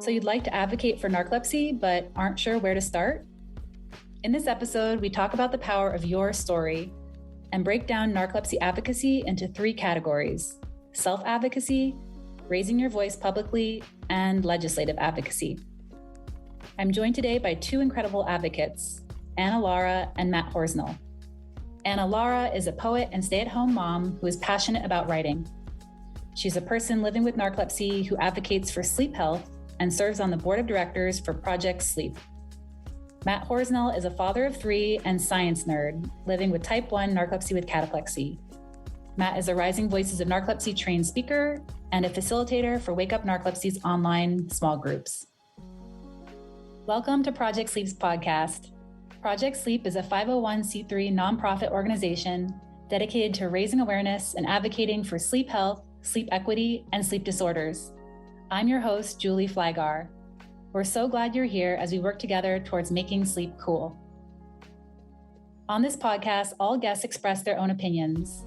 So you'd like to advocate for narcolepsy, but aren't sure where to start? In this episode, we talk about the power of your story and break down narcolepsy advocacy into 3 categories: self-advocacy, raising your voice publicly, and legislative advocacy. I'm joined today by 2 incredible advocates, Lara and Matt Horsnell. Lara is a poet and stay-at-home mom who is passionate about writing. She's a person living with narcolepsy who advocates for sleep health and serves on the board of directors for Project Sleep. Matt Horsnell is a father of 3 and science nerd living with type 1 narcolepsy with cataplexy. Matt is a Rising Voices of Narcolepsy trained speaker and a facilitator for Wake Up Narcolepsy's online small groups. Welcome to Project Sleep's podcast. Project Sleep is a 501c3 nonprofit organization dedicated to raising awareness and advocating for sleep health, sleep equity, and sleep disorders. I'm your host, Julie Flygar. We're so glad you're here as we work together towards making sleep cool. On this podcast, all guests express their own opinions.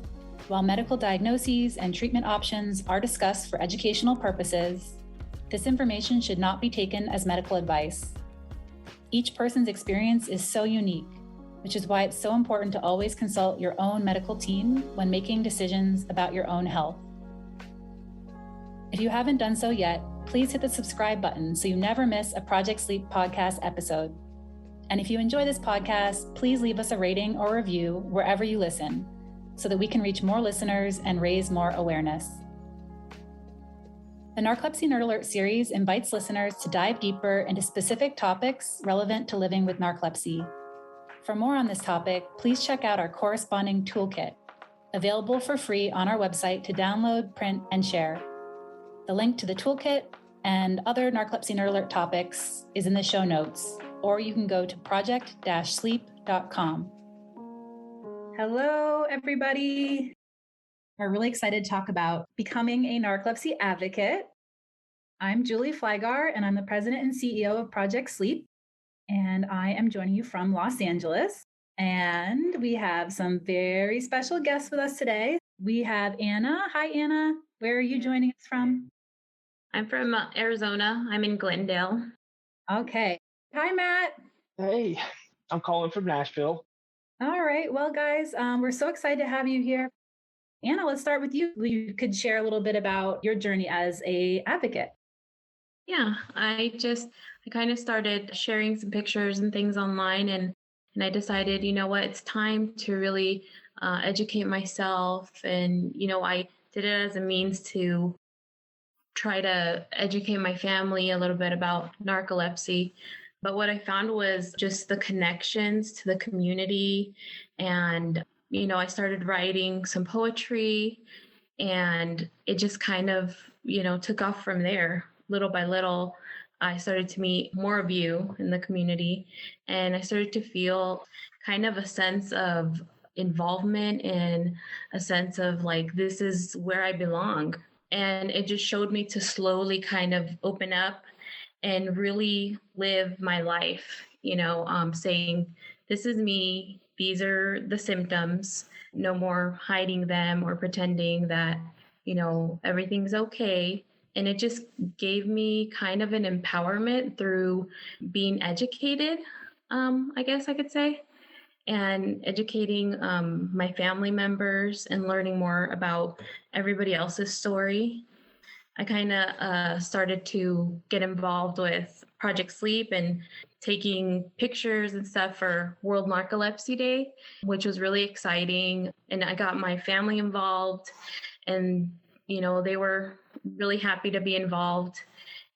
While medical diagnoses and treatment options are discussed for educational purposes, this information should not be taken as medical advice. Each person's experience is so unique, which is why it's so important to always consult your own medical team when making decisions about your own health. If you haven't done so yet, please hit the subscribe button so you never miss a Project Sleep podcast episode. And if you enjoy this podcast, please leave us a rating or review wherever you listen so that we can reach more listeners and raise more awareness. The Narcolepsy Nerd Alert series invites listeners to dive deeper into specific topics relevant to living with narcolepsy. For more on this topic, please check out our corresponding toolkit, available for free on our website to download, print, and share. The link to the toolkit and other Narcolepsy Nerd Alert topics is in the show notes, or you can go to project-sleep.com. Hello, everybody. We're really excited to talk about becoming a narcolepsy advocate. I'm Julie Flygar, and I'm the president and CEO of Project Sleep, and I am joining you from Los Angeles. And we have some very special guests with us today. We have Anna. Hi, Anna. Where are you joining us from? I'm from Arizona. I'm in Glendale. Okay. Hi, Matt. Hey, I'm calling from Nashville. All right. Well, guys, we're so excited to have you here. Anna, let's start with you. You could share a little bit about your journey as an advocate. Yeah, I kind of started sharing some pictures and things online, and I decided, you know what, it's time to really educate myself. And, I did it as a means to try to educate my family a little bit about narcolepsy. But what I found was just the connections to the community. And, I started writing some poetry, and it just kind of, took off from there. Little by little, I started to meet more of you in the community, and I started to feel kind of a sense of involvement and a sense of like, this is where I belong. And it just showed me to slowly kind of open up and really live my life, saying, this is me. These are the symptoms. No more hiding them or pretending that, everything's okay. And it just gave me kind of an empowerment through being educated, I guess I could say, and educating my family members and learning more about everybody else's story. I kind of started to get involved with Project Sleep and taking pictures and stuff for World Narcolepsy Day, which was really exciting. And I got my family involved, and, they were really happy to be involved.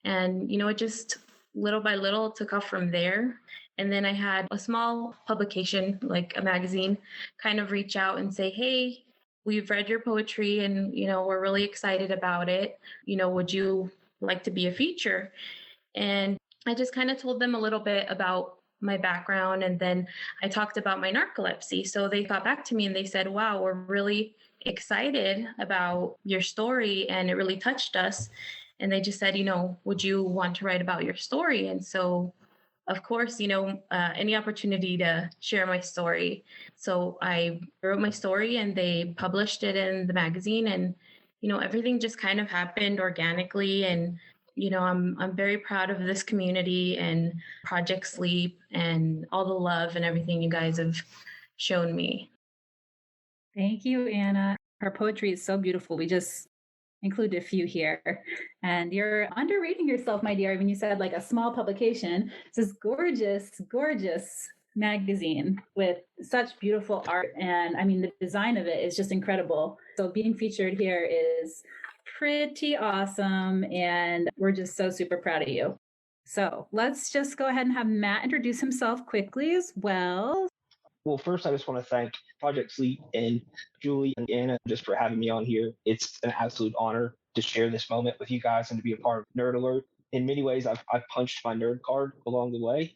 And, it just little by little took off from there. And then I had a small publication, like a magazine, kind of reach out and say, hey, we've read your poetry and, we're really excited about it. Would you like to be a feature? And I just kind of told them a little bit about my background. And then I talked about my narcolepsy. So they got back to me and they said, wow, we're really excited about your story, and it really touched us. And they just said, would you want to write about your story? And so, of course, any opportunity to share my story. So I wrote my story and they published it in the magazine, and, everything just kind of happened organically. And, I'm very proud of this community and Project Sleep and all the love and everything you guys have shown me. Thank you, Anna. Her poetry is so beautiful. We just included a few here. And you're underrating yourself, my dear, when you said like a small publication. It's this gorgeous, gorgeous magazine with such beautiful art. And I mean, the design of it is just incredible. So being featured here is pretty awesome. And we're just so super proud of you. So let's just go ahead and have Matt introduce himself quickly as well. Well, first, I just want to thank Project Sleep and Julie and Anna just for having me on here. It's an absolute honor to share this moment with you guys and to be a part of Nerd Alert. In many ways, I've punched my nerd card along the way.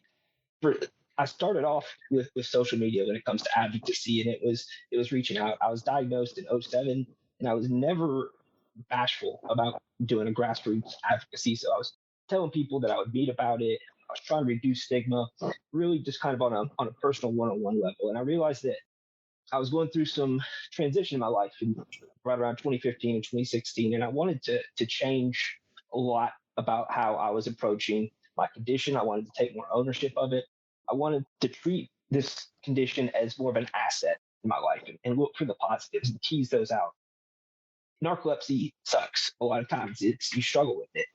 I started off with social media when it comes to advocacy, and it was reaching out. I was diagnosed in '07, and I was never bashful about doing a grassroots advocacy. So I was telling people that I would meet about it. I was trying to reduce stigma, really just kind of on a personal one-on-one level. And I realized that I was going through some transition in my life right around 2015 and 2016, and I wanted to change a lot about how I was approaching my condition. I wanted to take more ownership of it. I wanted to treat this condition as more of an asset in my life and look for the positives and tease those out. Narcolepsy sucks a lot of times. You struggle with it,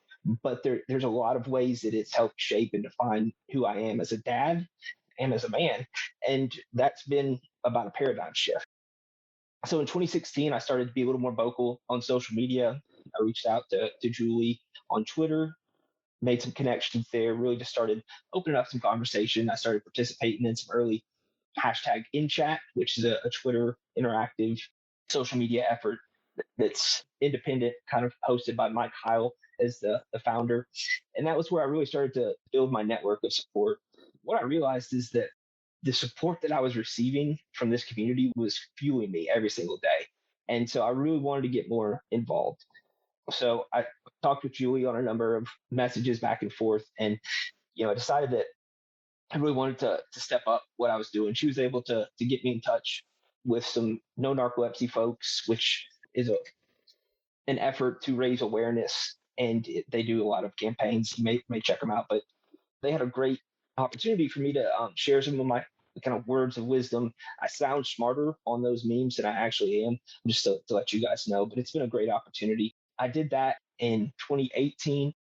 but there's a lot of ways that it's helped shape and define who I am as a dad and as a man, and that's been about a paradigm shift. So in 2016, I started to be a little more vocal on social media. I reached out to Julie on Twitter, made some connections there, really just started opening up some conversation. I started participating in some early hashtag in chat, which is a Twitter interactive social media effort that's independent, kind of hosted by Mike Heil as the founder. And that was where I really started to build my network of support. What I realized is that the support that I was receiving from this community was fueling me every single day. And so I really wanted to get more involved. So I talked with Julie on a number of messages back and forth, and I decided that I really wanted to step up what I was doing. She was able to get me in touch with some no narcolepsy folks, which is an effort to raise awareness, and they do a lot of campaigns. You may check them out, but they had a great opportunity for me to share some of my kind of words of wisdom. I sound smarter on those memes than I actually am, just to let you guys know, but it's been a great opportunity. I did that in 2018.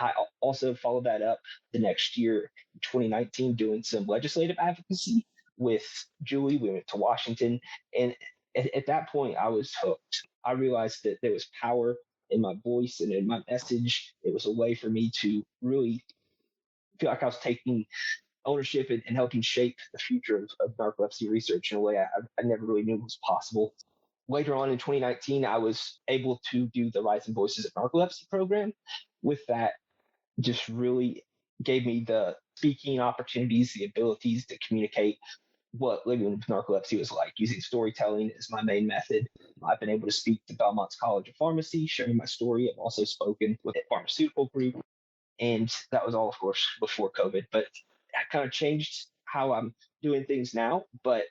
I also followed that up the next year, 2019, doing some legislative advocacy with Julie. We went to Washington, and at that point, I was hooked. I realized that there was power in my voice and in my message. It was a way for me to really feel like I was taking ownership and helping shape the future of narcolepsy research in a way I never really knew was possible. Later on in 2019, I was able to do the Rising Voices of Narcolepsy program. With that, just really gave me the speaking opportunities, the abilities to communicate what living with narcolepsy was like. Using storytelling as my main method. I've been able to speak to Belmont's College of Pharmacy, sharing my story. I've also spoken with a pharmaceutical group, and that was all, of course, before COVID. But I kind of changed how I'm doing things now. But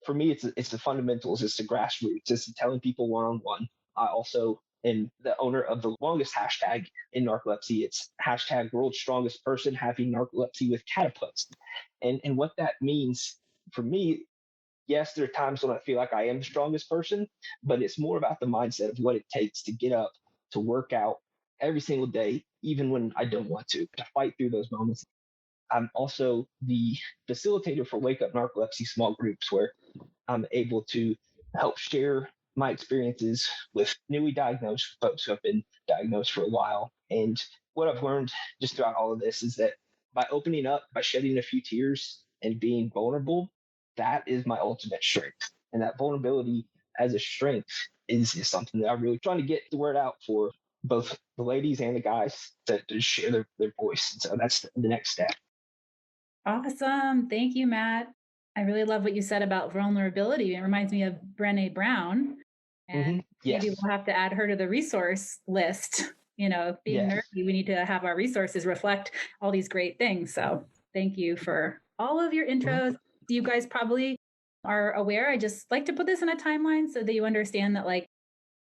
for me, it's the fundamentals, it's the grassroots, it's the telling people one-on-one. I also am the owner of the longest hashtag in narcolepsy. It's hashtag world's strongest person having narcolepsy with cataplexy. And what that means for me, yes, there are times when I feel like I am the strongest person, but it's more about the mindset of what it takes to get up, to work out every single day, even when I don't want to fight through those moments. I'm also the facilitator for Wake Up Narcolepsy small groups, where I'm able to help share my experiences with newly diagnosed folks who have been diagnosed for a while. And what I've learned just throughout all of this is that by opening up, by shedding a few tears and being vulnerable, that is my ultimate strength. And that vulnerability as a strength is something that I'm really trying to get the word out for both the ladies and the guys to share their voice. And so that's the next step. Awesome. Thank you, Matt. I really love what you said about vulnerability. It reminds me of Brené Brown. And Yes. maybe we'll have to add her to the resource list. Being Yes. nerdy, we need to have our resources reflect all these great things. So thank you for all of your intros. You guys probably are aware. I just like to put this in a timeline so that you understand that, like,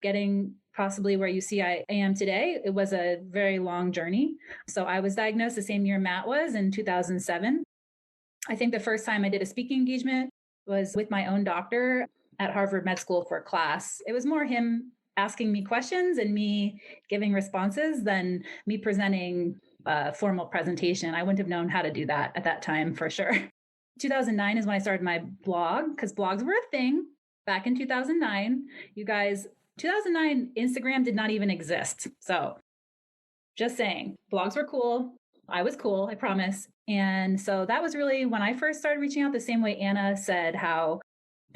getting possibly where you see I am today, it was a very long journey. So I was diagnosed the same year Matt was, in 2007. I think the first time I did a speaking engagement was with my own doctor at Harvard Med School for a class. It was more him asking me questions and me giving responses than me presenting a formal presentation. I wouldn't have known how to do that at that time for sure. 2009 is when I started my blog, because blogs were a thing back in 2009. You guys, 2009, Instagram did not even exist. So just saying, blogs were cool. I was cool, I promise. And so that was really when I first started reaching out, the same way Anna said how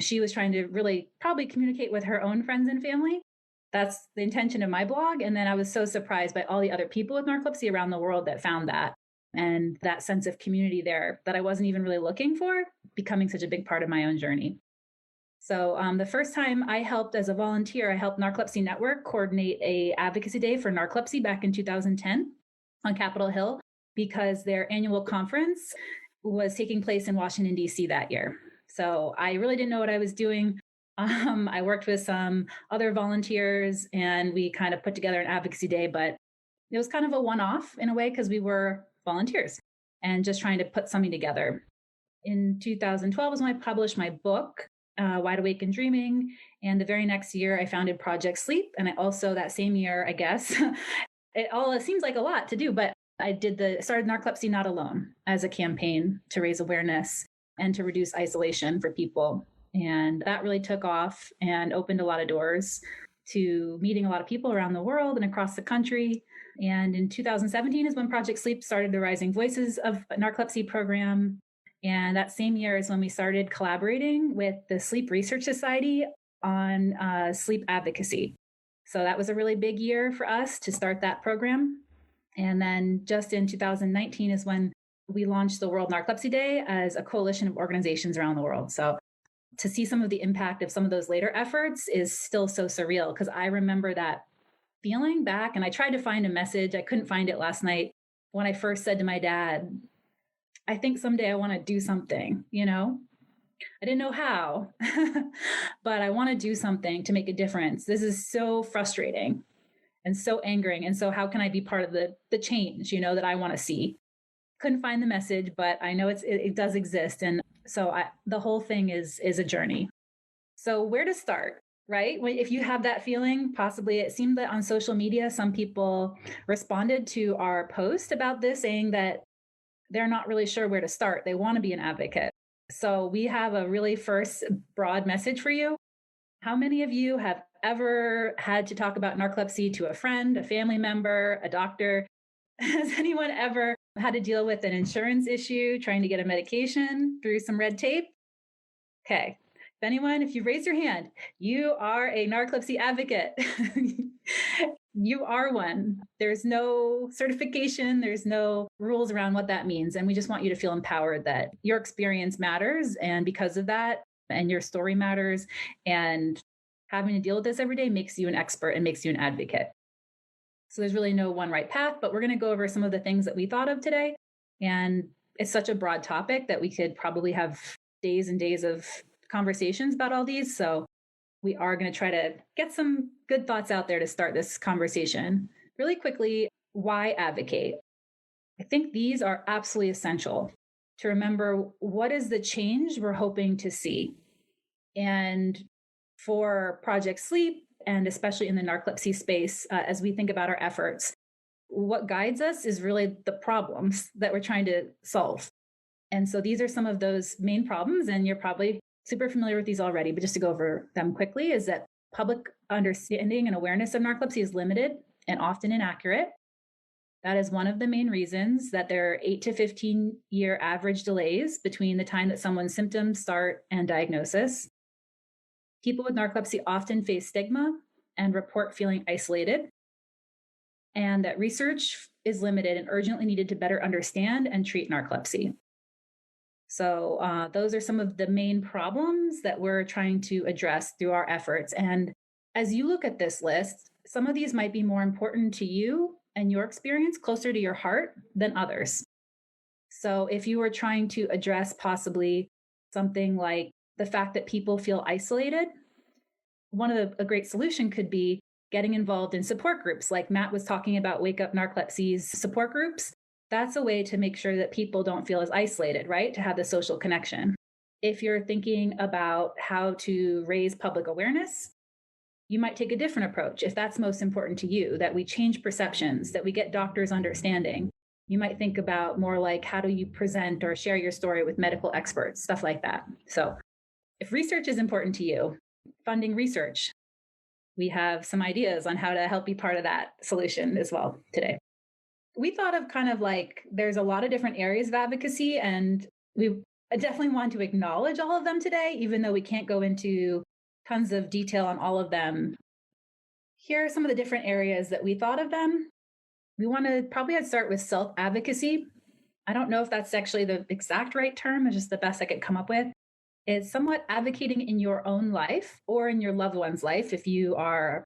she was trying to really probably communicate with her own friends and family. That's the intention of my blog. And then I was so surprised by all the other people with narcolepsy around the world that found that, and that sense of community there that I wasn't even really looking for, becoming such a big part of my own journey. So the first time I helped as a volunteer, I helped Narcolepsy Network coordinate a advocacy day for narcolepsy back in 2010 on Capitol Hill, because their annual conference was taking place in Washington, D.C. that year. So I really didn't know what I was doing. I worked with some other volunteers and we kind of put together an advocacy day, but it was kind of a one-off in a way because we were volunteers and just trying to put something together. In 2012 was when I published my book, Wide Awake and Dreaming. And the very next year I founded Project Sleep. And I also, that same year, I guess, it seems like a lot to do, but I started Narcolepsy Not Alone as a campaign to raise awareness and to reduce isolation for people. And that really took off and opened a lot of doors to meeting a lot of people around the world and across the country. And in 2017 is when Project Sleep started the Rising Voices of Narcolepsy program. And that same year is when we started collaborating with the Sleep Research Society on sleep advocacy. So that was a really big year for us to start that program. And then just in 2019 is when we launched the World Narcolepsy Day as a coalition of organizations around the world. So to see some of the impact of some of those later efforts is still so surreal, because I remember that feeling back, and I tried to find a message. I couldn't find it last night when I first said to my dad, I think someday I want to do something, I didn't know how, but I want to do something to make a difference. This is so frustrating and so angering. And so how can I be part of the change, that I want to see? Couldn't find the message, but I know it does exist. And so the whole thing is a journey. So where to start, right? If you have that feeling, possibly it seemed that on social media, some people responded to our post about this saying that they're not really sure where to start. They want to be an advocate. So we have a really first broad message for you. How many of you have ever had to talk about narcolepsy to a friend, a family member, a doctor? Has anyone ever had to deal with an insurance issue, trying to get a medication through some red tape? Okay. If you raise your hand, you are a narcolepsy advocate. You are one. There's no certification. There's no rules around what that means. And we just want you to feel empowered that your experience matters. And because of that, and your story matters. And having to deal with this every day makes you an expert and makes you an advocate. So there's really no one right path, but we're going to go over some of the things that we thought of today. And it's such a broad topic that we could probably have days and days of conversations about all these. So we are going to try to get some good thoughts out there to start this conversation. Really quickly, why advocate? I think these are absolutely essential to remember what is the change we're hoping to see. And for Project Sleep, and especially in the narcolepsy space, as we think about our efforts, what guides us is really the problems that we're trying to solve. And so these are some of those main problems, and you're probably super familiar with these already, but just to go over them quickly, is that public understanding and awareness of narcolepsy is limited and often inaccurate. That is one of the main reasons that there are 8 to 15 year average delays between the time that someone's symptoms start and diagnosis. People with narcolepsy often face stigma and report feeling isolated, and that research is limited and urgently needed to better understand and treat narcolepsy. So those are some of the main problems that we're trying to address through our efforts. And as you look at this list, some of these might be more important to you and your experience, closer to your heart than others. So if you were trying to address possibly something like the fact that people feel isolated, a great solution could be getting involved in support groups, like Matt was talking about Wake Up Narcolepsy's support groups. That's a way to make sure that people don't feel as isolated, right? To have the social connection. If you're thinking about how to raise public awareness, you might take a different approach if that's most important to you, that we change perceptions, that we get doctors understanding. You might think about more like how do you present or share your story with medical experts, stuff like that. So if research is important to you, funding research, we have some ideas on how to help be part of that solution as well today. We thought of kind of like there's a lot of different areas of advocacy, and we definitely want to acknowledge all of them today, even though we can't go into tons of detail on all of them. Here are some of the different areas that we thought of them. We want to probably start with self-advocacy. I don't know if that's actually the exact right term, it's just the best I could come up with. It's somewhat advocating in your own life or in your loved one's life if you are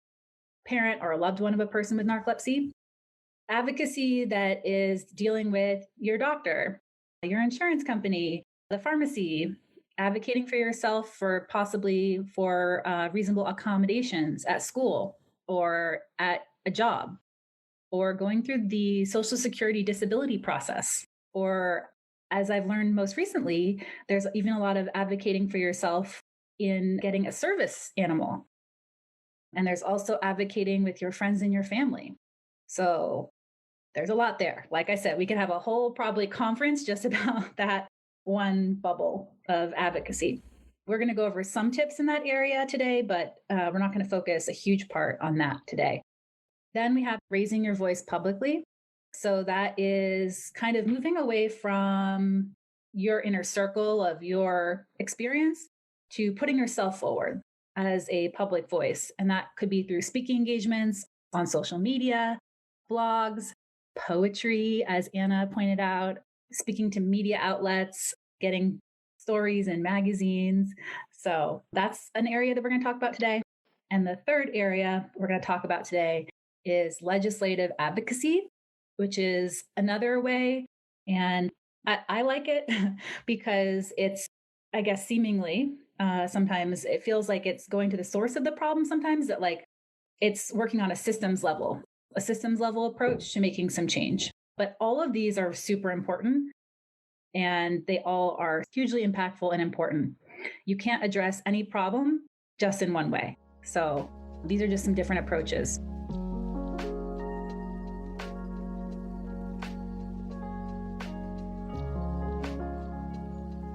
a parent or a loved one of a person with narcolepsy. Advocacy that is dealing with your doctor, your insurance company, the pharmacy, advocating for yourself for possibly for reasonable accommodations at school or at a job, or going through the Social Security disability process. Or, as I've learned most recently, there's even a lot of advocating for yourself in getting a service animal. And there's also advocating with your friends and your family. So there's a lot there. Like I said, we could have a whole probably conference just about that one bubble of advocacy. We're going to go over some tips in that area today, but we're not going to focus a huge part on that today. Then we have raising your voice publicly. So that is kind of moving away from your inner circle of your experience to putting yourself forward as a public voice. And that could be through speaking engagements on social media, blogs, poetry, as Anna pointed out, speaking to media outlets, getting stories in magazines. So that's an area that we're going to talk about today. And the third area we're going to talk about today is legislative advocacy, which is another way. And I like it because it's, I guess, seemingly sometimes it feels like it's going to the source of the problem sometimes, that like it's working on a systems level approach to making some change. But all of these are super important, and they all are hugely impactful and important. You can't address any problem just in one way. So these are just some different approaches.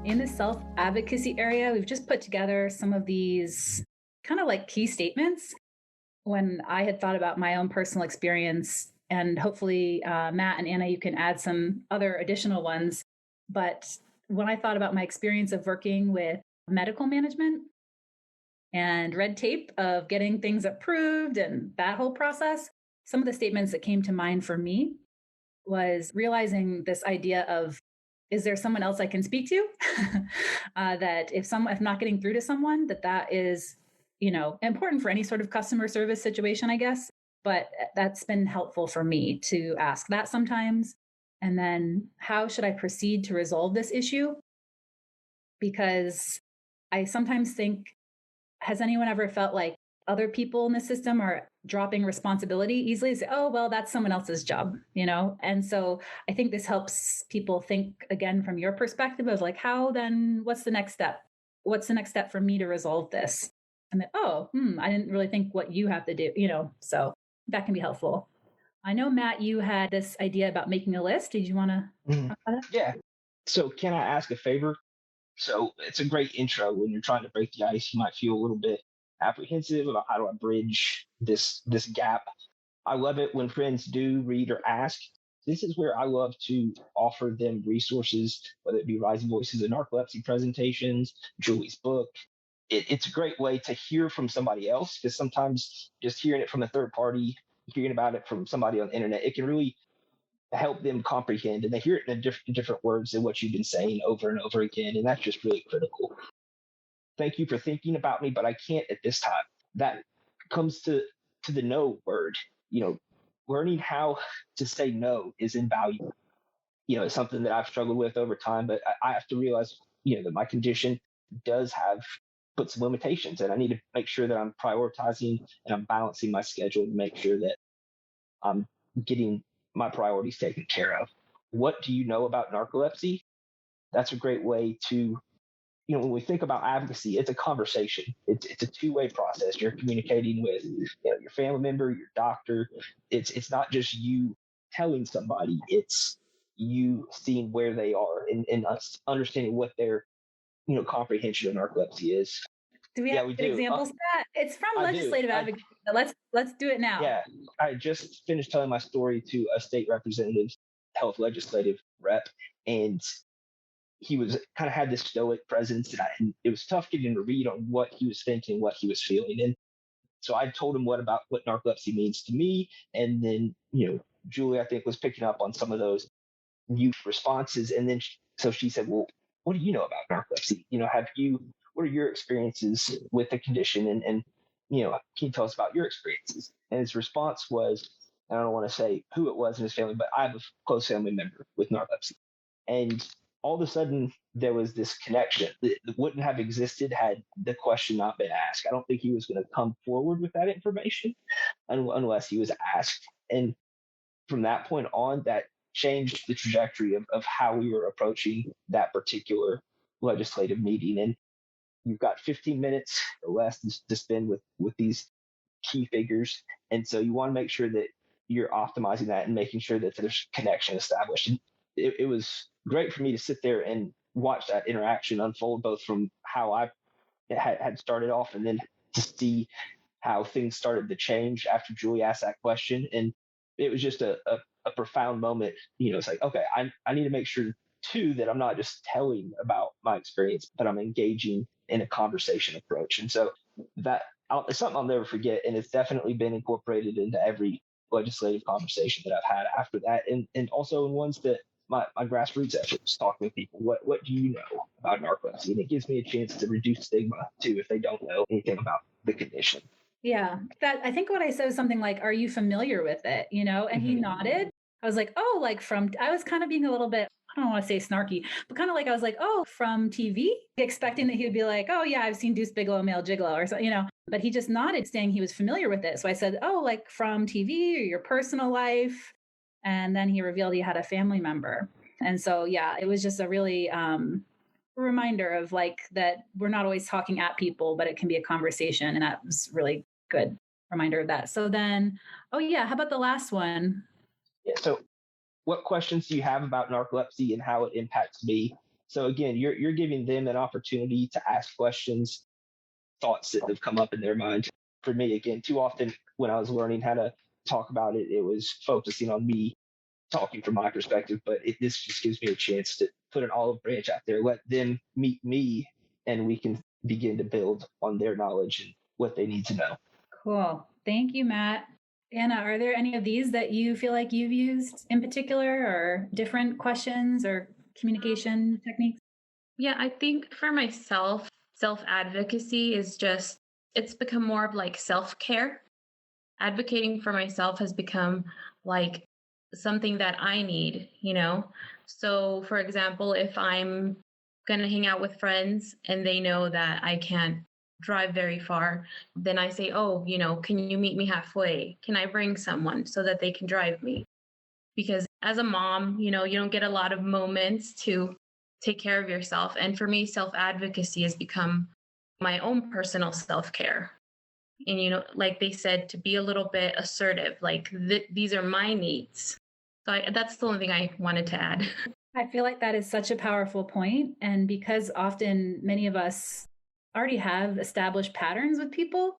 In the self-advocacy area, we've just put together some of these kind of like key statements when I had thought about my own personal experience, and hopefully Matt and Anna, you can add some other additional ones. But when I thought about my experience of working with medical management and red tape of getting things approved and that whole process, some of the statements that came to mind for me was realizing this idea of, is there someone else I can speak to? That if not getting through to someone, that is, important for any sort of customer service situation, I guess. But that's been helpful for me to ask that sometimes. And then how should I proceed to resolve this issue? Because I sometimes think, has anyone ever felt like other people in the system are dropping responsibility easily? Say, oh, well, that's someone else's job, And so I think this helps people think again from your perspective of like, how then, what's the next step? What's the next step for me to resolve this? And then, I didn't really think what you have to do, so that can be helpful. I know, Matt, you had this idea about making a list. Did you want to talk about it? Yeah. So can I ask a favor? So it's a great intro. When you're trying to break the ice, you might feel a little bit apprehensive about how do I bridge this gap. I love it when friends do read or ask. This is where I love to offer them resources, whether it be Rising Voices of Narcolepsy presentations, Julie's book. It's a great way to hear from somebody else, because sometimes just hearing it from a third party, hearing about it from somebody on the internet, it can really help them comprehend, and they hear it in different words than what you've been saying over and over again. And that's just really critical. Thank you for thinking about me, but I can't at this time. That comes to the no word. Learning how to say no is invaluable. It's something that I've struggled with over time, but I have to realize, that my condition does have put some limitations, and I need to make sure that I'm prioritizing and I'm balancing my schedule to make sure that I'm getting my priorities taken care of. What do you know about narcolepsy? That's a great way to, when we think about advocacy, it's a conversation. It's a two-way process. You're communicating with your family member, your doctor. It's not just you telling somebody. It's you seeing where they are and understanding what their comprehension of narcolepsy is. Do we Yeah, have we good do. examples of that? It's from I do. legislative advocacy. Let's do it now. Yeah, I just finished telling my story to a state representative, health legislative rep, and he was kind of had this stoic presence, and it was tough getting to read on what he was thinking, what he was feeling. And so I told him what narcolepsy means to me, and then Julie, I think, was picking up on some of those youth responses, and then so she said, "Well, what do you know about narcolepsy? What are your experiences with the condition, and can you tell us about your experiences?" And his response was, I don't want to say who it was in his family, but I have a close family member with narcolepsy. And all of a sudden, there was this connection that wouldn't have existed had the question not been asked. I don't think he was going to come forward with that information unless he was asked. And from that point on, that changed the trajectory of how we were approaching that particular legislative meeting. And you've got 15 minutes or less to spend with these key figures. And so you want to make sure that you're optimizing that and making sure that there's connection established. And it was great for me to sit there and watch that interaction unfold, both from how I had started off and then to see how things started to change after Julie asked that question. And it was just a profound moment. It's like, okay, I need to make sure too that I'm not just telling about my experience, but I'm engaging in a conversation approach. And so it's something I'll never forget. And it's definitely been incorporated into every legislative conversation that I've had after that. And also in ones that my grassroots efforts, talking with people, what do you know about narcolepsy? And it gives me a chance to reduce stigma too, if they don't know anything about the condition. Yeah. That, I think what I said was something like, "Are you familiar with it?" And he nodded. I was like, "Oh, I was kind of being a little bit, I don't want to say snarky, but kind of like, I was like, "Oh, from TV," expecting that he would be like, "Oh yeah, I've seen Deuce Bigelow, Male Gigolo," or so, but he just nodded, saying he was familiar with it. So I said, "Oh, like from TV or your personal life?" And then he revealed he had a family member. And so, yeah, it was just a really, reminder of that we're not always talking at people, but it can be a conversation. And that was really good reminder of that. So then, oh yeah, how about the last one? Yeah. So what questions do you have about narcolepsy and how it impacts me? So again, you're giving them an opportunity to ask questions, thoughts that have come up in their mind. For me, again, too often when I was learning how to talk about it, it was focusing on me talking from my perspective, but this just gives me a chance to put an olive branch out there, let them meet me, and we can begin to build on their knowledge and what they need to know. Cool. Thank you, Matt. Anna, are there any of these that you feel like you've used in particular, or different questions or communication techniques? Yeah, I think for myself, self-advocacy it's become more of like self-care. Advocating for myself has become like something that I need. So, for example, if I'm going to hang out with friends and they know that I can't drive very far, then I say, "Oh, can you meet me halfway? Can I bring someone so that they can drive me?" Because as a mom, you don't get a lot of moments to take care of yourself. And for me, self-advocacy has become my own personal self-care. And, like they said, to be a little bit assertive, like these are my needs. So that's the only thing I wanted to add. I feel like that is such a powerful point. And because often many of us already have established patterns with people,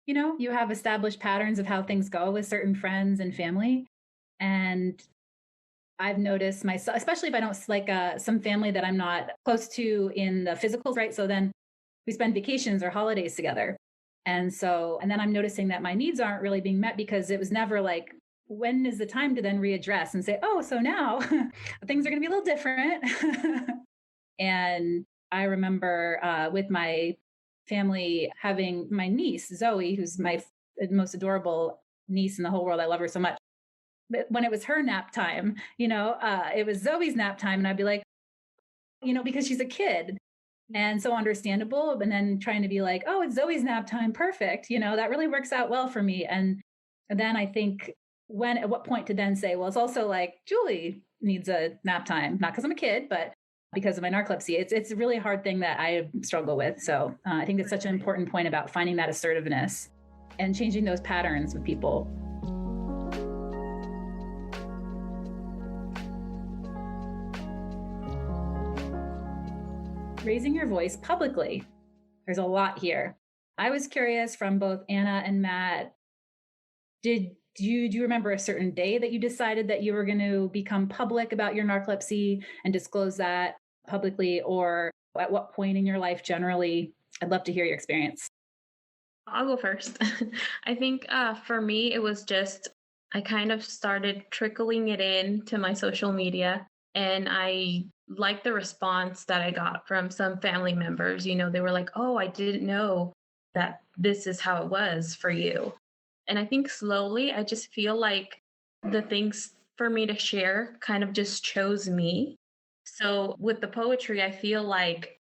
you have established patterns of how things go with certain friends and family. And I've noticed myself, especially if I don't like some family that I'm not close to in the physicals, right? So then we spend vacations or holidays together. And then I'm noticing that my needs aren't really being met because it was never like, when is the time to then readdress and say, "Oh, so now things are going to be a little different." And I remember with my family having my niece, Zoe, who's my most adorable niece in the whole world. I love her so much. But when it was her nap time, it was Zoe's nap time. And I'd be like, because she's a kid, and so understandable. And then trying to be like, oh, it's Zoe's nap time. Perfect. That really works out well for me. And then I think at what point to then say, well, it's also like Julie needs a nap time, not because I'm a kid, but because of my narcolepsy. It's a really hard thing that I struggle with. So I think it's such an important point about finding that assertiveness and changing those patterns with people. Raising your voice publicly. There's a lot here. I was curious from both Anna and Matt, do you remember a certain day that you decided that you were going to become public about your narcolepsy and disclose that publicly, or at what point in your life generally? I'd love to hear your experience. I'll go first. I think for me, it was just, I kind of started trickling it in to my social media, and I liked the response that I got from some family members. They were like, oh, I didn't know that this is how it was for you. And I think slowly, I just feel like the things for me to share kind of just chose me. So with the poetry, I feel like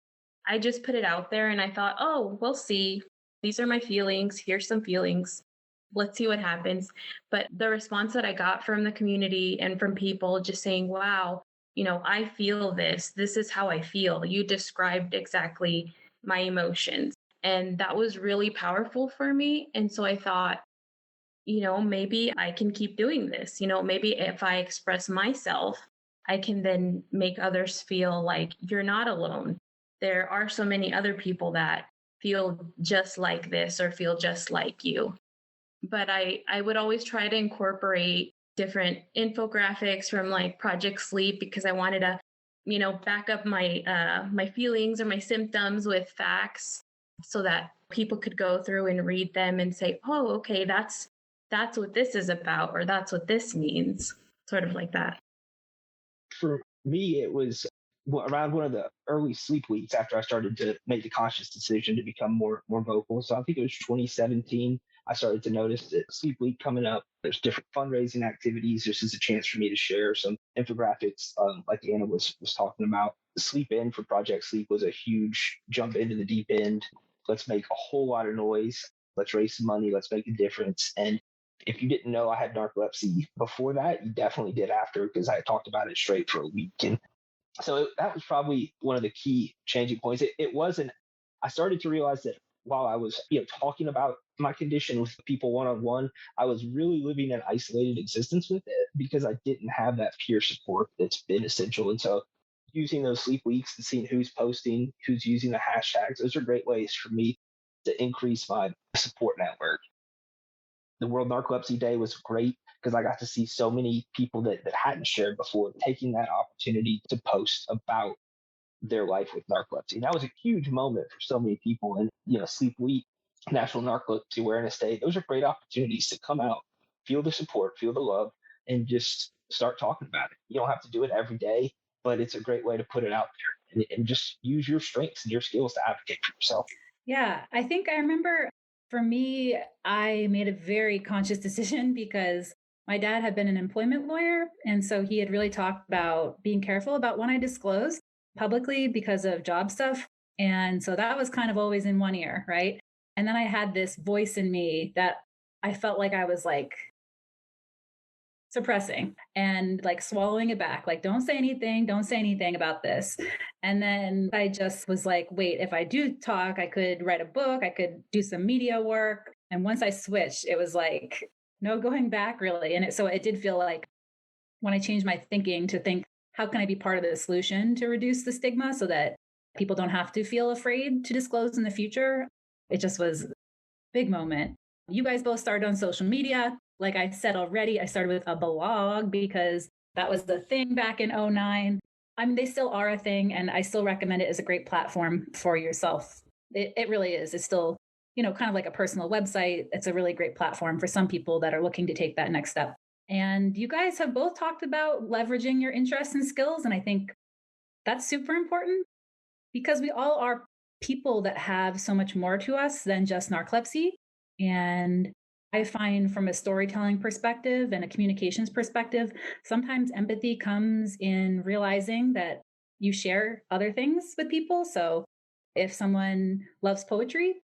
I just put it out there and I thought, oh, we'll see. These are my feelings. Here's some feelings. Let's see what happens. But the response that I got from the community and from people just saying, wow, I feel this. This is how I feel. You described exactly my emotions. And that was really powerful for me. And so I thought, maybe I can keep doing this. Maybe if I express myself, I can then make others feel like you're not alone. There are so many other people that feel just like this or feel just like you. But I would always try to incorporate different infographics from like Project Sleep, because I wanted to, back up my my feelings or my symptoms with facts so that people could go through and read them and say, oh, okay, that's what this is about, or that's what this means, sort of like that. For me, it was around one of the early sleep weeks after I started to make the conscious decision to become more vocal. So I think it was 2017. I started to notice that sleep week coming up, there's different fundraising activities. This is a chance for me to share some infographics, like Anna was talking about. The Sleep In for Project Sleep was a huge jump into the deep end. Let's make a whole lot of noise. Let's raise some money. Let's make a difference. And if you didn't know I had narcolepsy before that, you definitely did after, because I talked about it straight for a week. And so that was probably one of the key changing points. It wasn't, I started to realize that while I was talking about my condition with people one-on-one, I was really living an isolated existence with it because I didn't have that peer support that's been essential. And so using those sleep weeks and seeing who's posting, who's using the hashtags, those are great ways for me to increase my support network. The World Narcolepsy Day was great because I got to see so many people that hadn't shared before taking that opportunity to post about their life with narcolepsy. And that was a huge moment for so many people. And, Sleep Week, National Narcolepsy Awareness Day, those are great opportunities to come out, feel the support, feel the love, and just start talking about it. You don't have to do it every day, but it's a great way to put it out there and just use your strengths and your skills to advocate for yourself. Yeah, I think I remember for me, I made a very conscious decision because my dad had been an employment lawyer. And so he had really talked about being careful about when I disclose publicly because of job stuff. And so that was kind of always in one ear, right? And then I had this voice in me that I felt like I was like suppressing and like swallowing it back, like, don't say anything about this. And then I just was like, wait, if I do talk, I could write a book, I could do some media work. And once I switched, it was like, no going back really. And so it did feel like when I changed my thinking to think, how can I be part of the solution to reduce the stigma so that people don't have to feel afraid to disclose in the future? It just was a big moment. You guys both started on social media. Like I said already, I started with a blog because that was the thing back in 2009. I mean, they still are a thing, and I still recommend it as a great platform for yourself. It really is. It's still, kind of like a personal website. It's a really great platform for some people that are looking to take that next step. And you guys have both talked about leveraging your interests and skills. And I think that's super important because we all are people that have so much more to us than just narcolepsy. And I find from a storytelling perspective and a communications perspective, sometimes empathy comes in realizing that you share other things with people. So If someone loves poetry,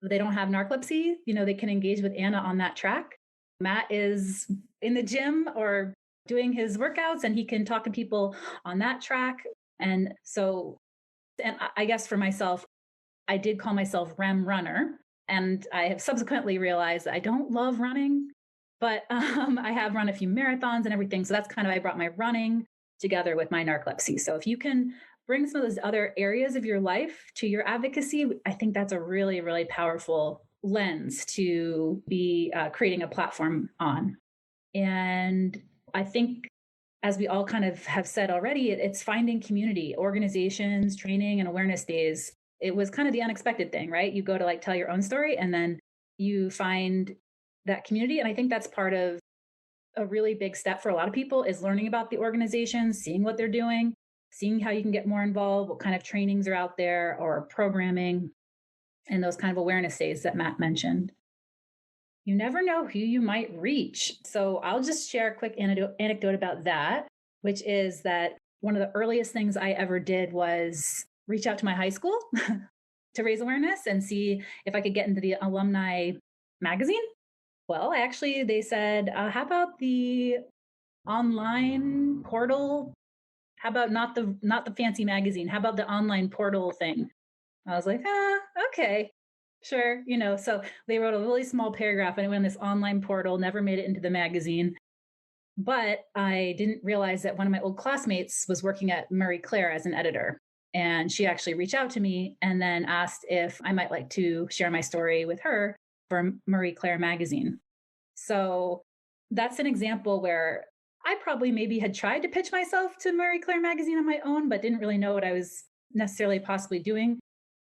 they don't have narcolepsy, they can engage with Anna on that track. Matt is in the gym or doing his workouts and he can talk to people on that track. And so, and I guess for myself, I did call myself REM runner. And I have subsequently realized that I don't love running, but I have run a few marathons and everything. So that's kind of, I brought my running together with my narcolepsy. So if you can bring some of those other areas of your life to your advocacy, I think that's a really, really powerful lens to be creating a platform on. And I think, as we all kind of have said already, it's finding community, organizations, training, and awareness days. It was kind of the unexpected thing, right? You go to like tell your own story and then you find that community. And I think that's part of a really big step for a lot of people is learning about the organizations, seeing what they're doing, seeing how you can get more involved, what kind of trainings are out there or programming, and those kind of awareness days that Matt mentioned. You never know who you might reach. So I'll just share a quick anecdote about that, which is that one of the earliest things I ever did was reach out to my high school to raise awareness and see if I could get into the alumni magazine. Well, they said, how about the online portal? How about not the fancy magazine? How about the online portal thing? I was like, okay, sure. So they wrote a really small paragraph and it went in this online portal, never made it into the magazine. But I didn't realize that one of my old classmates was working at Marie Claire as an editor. And she actually reached out to me and then asked if I might like to share my story with her for Marie Claire magazine. So that's an example where I probably maybe had tried to pitch myself to Marie Claire magazine on my own, but didn't really know what I was necessarily possibly doing.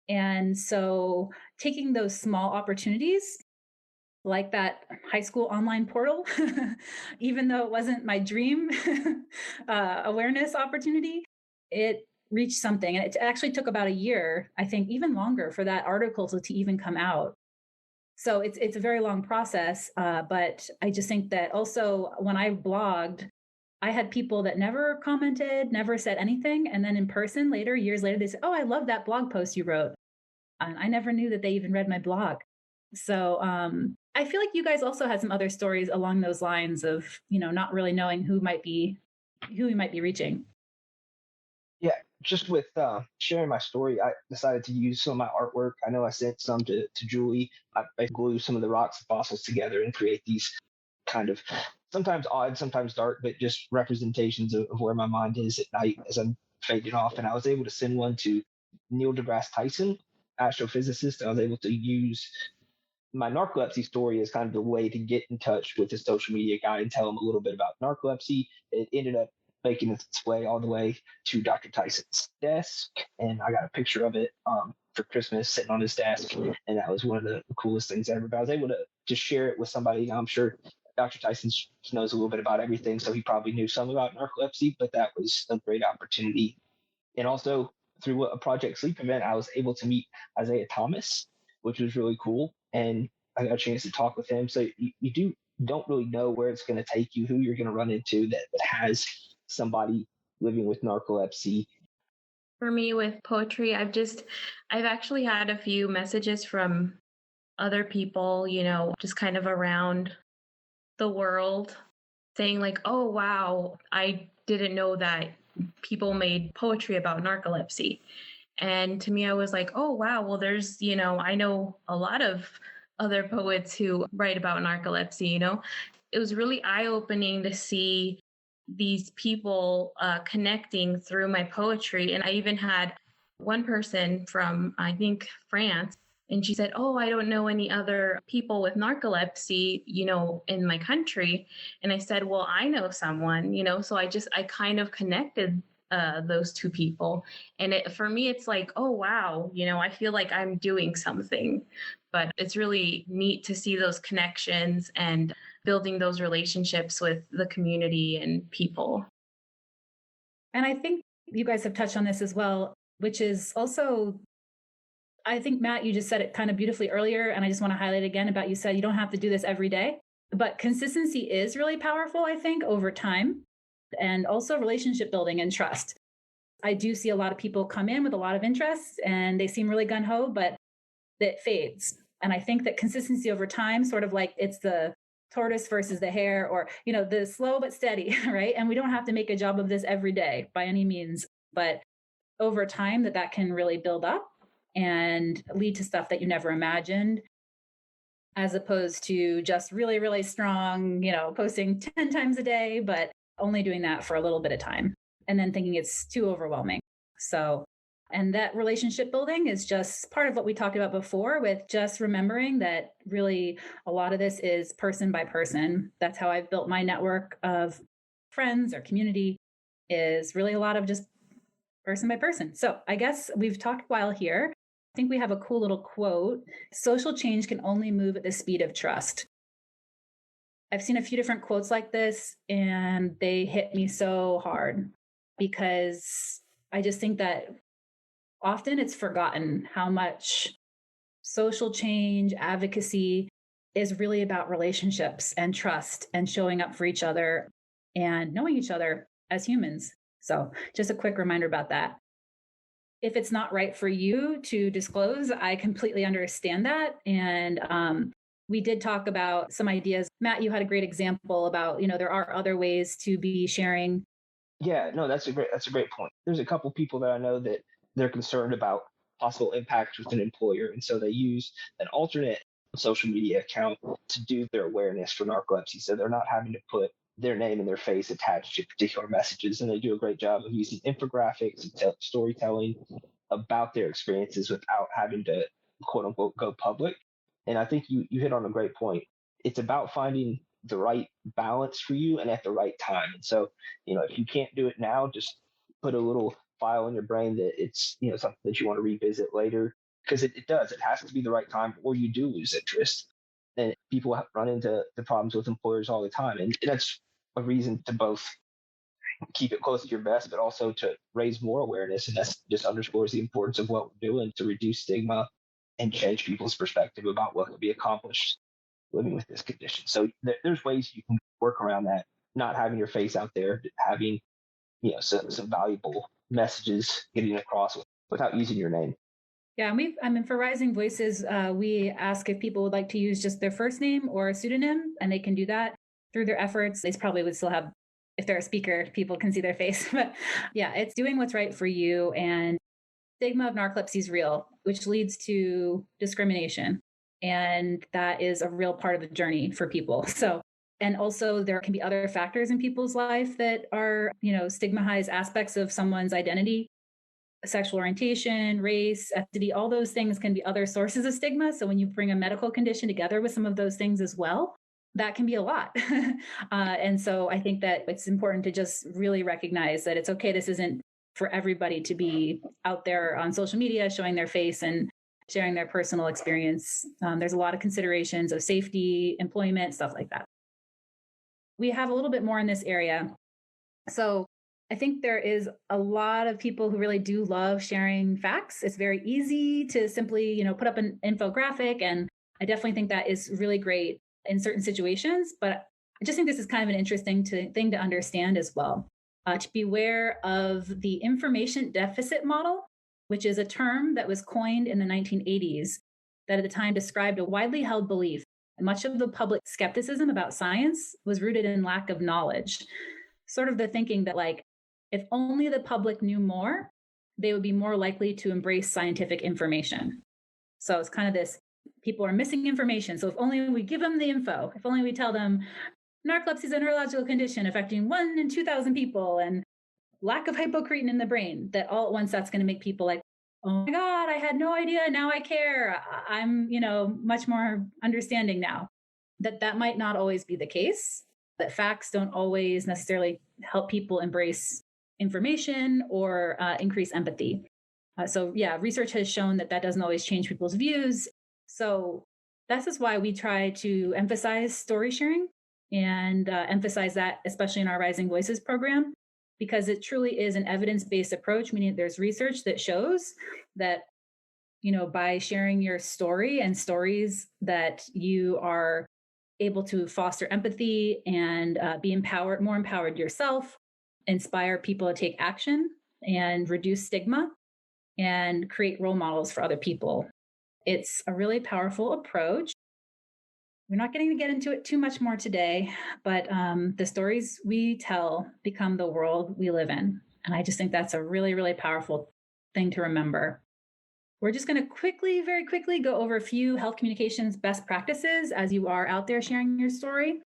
And so taking those small opportunities like that high school online portal, even though it wasn't my dream awareness opportunity, it reached something. And it actually took about a year, I think even longer for that article to even come out. So it's a very long process. But I just think that also when I blogged, I had people that never commented, never said anything. And then in person later, years later, they said, "Oh, I love that blog post you wrote." And I never knew that they even read my blog. So I feel like you guys also had some other stories along those lines of, not really knowing who you might be reaching. Yeah, just with sharing my story, I decided to use some of my artwork. I know I sent some to Julie. I glue some of the rocks and fossils together and create these kind of sometimes odd, sometimes dark, but just representations of where my mind is at night as I'm fading off. And I was able to send one to Neil deGrasse Tyson, astrophysicist. I was able to use my narcolepsy story as kind of the way to get in touch with the social media guy and tell him a little bit about narcolepsy. It ended up making its way all the way to Dr. Tyson's desk, and I got a picture of it for Christmas sitting on his desk, and that was one of the coolest things ever. But I was able to share it with somebody. I'm sure Dr. Tyson knows a little bit about everything, so he probably knew some about narcolepsy, but that was a great opportunity. And also through a Project Sleep event, I was able to meet Isaiah Thomas, which was really cool. And I got a chance to talk with him. So you don't really know where it's going to take you, who you're going to run into that has somebody living with narcolepsy. For me with poetry, I've actually had a few messages from other people, just kind of around the world saying like, "Oh, wow, I didn't know that people made poetry about narcolepsy." And to me, I was like, "Oh, wow, well, there's, I know a lot of other poets who write about narcolepsy, It was really eye-opening to see these people connecting through my poetry. And I even had one person from, I think, France, and she said, "Oh, I don't know any other people with narcolepsy, in my country." And I said, "Well, I know someone, so I kind of connected those two people. And for me, it's like, oh, wow, I feel like I'm doing something. But it's really neat to see those connections and building those relationships with the community and people. And I think you guys have touched on this as well, which is also, I think, Matt, you just said it kind of beautifully earlier. And I just want to highlight again about you said you don't have to do this every day, but consistency is really powerful, I think, over time, and also relationship building and trust. I do see a lot of people come in with a lot of interest and they seem really gung-ho, but it fades. And I think that consistency over time, sort of like it's the tortoise versus the hare, or, the slow but steady, right? And we don't have to make a job of this every day by any means, but over time that can really build up and lead to stuff that you never imagined, as opposed to just really, really strong, posting 10 times a day, but only doing that for a little bit of time and then thinking it's too overwhelming. So, and that relationship building is just part of what we talked about before, with just remembering that really a lot of this is person by person. That's how I've built my network of friends or community, is really a lot of just person by person. So I guess we've talked a while here. I think we have a cool little quote: social change can only move at the speed of trust. I've seen a few different quotes like this, and they hit me so hard because I just think that often it's forgotten how much social change, advocacy is really about relationships and trust and showing up for each other and knowing each other as humans. So just a quick reminder about that. If it's not right for you to disclose, I completely understand that. And we did talk about some ideas. Matt, you had a great example about, there are other ways to be sharing. Yeah, no, that's a great point. There's a couple people that I know that they're concerned about possible impact with an employer, and so they use an alternate social media account to do their awareness for narcolepsy. So they're not having to put their name and their face attached to particular messages, and they do a great job of using infographics and storytelling about their experiences without having to quote unquote go public. And I think you hit on a great point. It's about finding the right balance for you and at the right time. And so, if you can't do it now, just put a little file in your brain that it's, something that you want to revisit later, because it does. It has to be the right time, or you do lose interest. And people run into the problems with employers all the time. And that's a reason to both keep it close to your vest, but also to raise more awareness. And that just underscores the importance of what we're doing to reduce stigma and change people's perspective about what could be accomplished living with this condition. So there's ways you can work around that, not having your face out there, having, some valuable messages getting across without using your name. Yeah, and for Rising Voices, we ask if people would like to use just their first name or a pseudonym, and they can do that through their efforts. They probably would still have, if they're a speaker, people can see their face. But yeah, it's doing what's right for you. And stigma of narcolepsy is real, which leads to discrimination. And that is a real part of the journey for people. So, and also there can be other factors in people's life that are, stigmatized aspects of someone's identity: sexual orientation, race, ethnicity. All those things can be other sources of stigma. So when you bring a medical condition together with some of those things as well, that can be a lot. And so I think that it's important to just really recognize that it's okay. This isn't for everybody to be out there on social media showing their face and sharing their personal experience. There's a lot of considerations of safety, employment, stuff like that. We have a little bit more in this area. So I think there is a lot of people who really do love sharing facts. It's very easy to simply, put up an infographic. And I definitely think that is really great in certain situations. But I just think this is kind of an interesting thing to understand as well. To be aware of the information deficit model, which is a term that was coined in the 1980s that at the time described a widely held belief. Much of the public skepticism about science was rooted in lack of knowledge. Sort of the thinking that, like, if only the public knew more, they would be more likely to embrace scientific information. So it's kind of this, people are missing information. So if only we give them the info, if only we tell them narcolepsy is a neurological condition affecting 1 in 2,000 people and lack of hypocretin in the brain, that all at once that's going to make people like, oh my God, I had no idea. Now I care. I'm, much more understanding now. That might not always be the case, that facts don't always necessarily help people embrace information or increase empathy. So yeah, research has shown that doesn't always change people's views. So that's just why we try to emphasize story sharing and emphasize that, especially in our Rising Voices program, because it truly is an evidence-based approach, meaning there's research that shows that, by sharing your story and stories, that you are able to foster empathy and be more empowered yourself, inspire people to take action, and reduce stigma and create role models for other people. It's a really powerful approach. We're not getting to get into it too much more today, but the stories we tell become the world we live in. And I just think that's a really, really powerful thing to remember. We're just going to very quickly go over a few health communications best practices as you are out there sharing your story.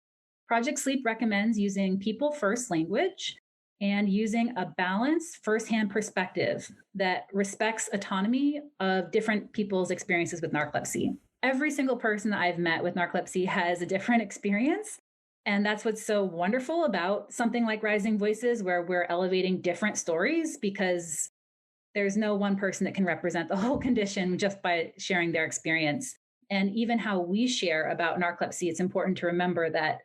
Project Sleep recommends using people first language and using a balanced firsthand perspective that respects autonomy of different people's experiences with narcolepsy. Every single person that I've met with narcolepsy has a different experience. And that's what's so wonderful about something like Rising Voices, where we're elevating different stories, because there's no one person that can represent the whole condition just by sharing their experience. And even how we share about narcolepsy, it's important to remember that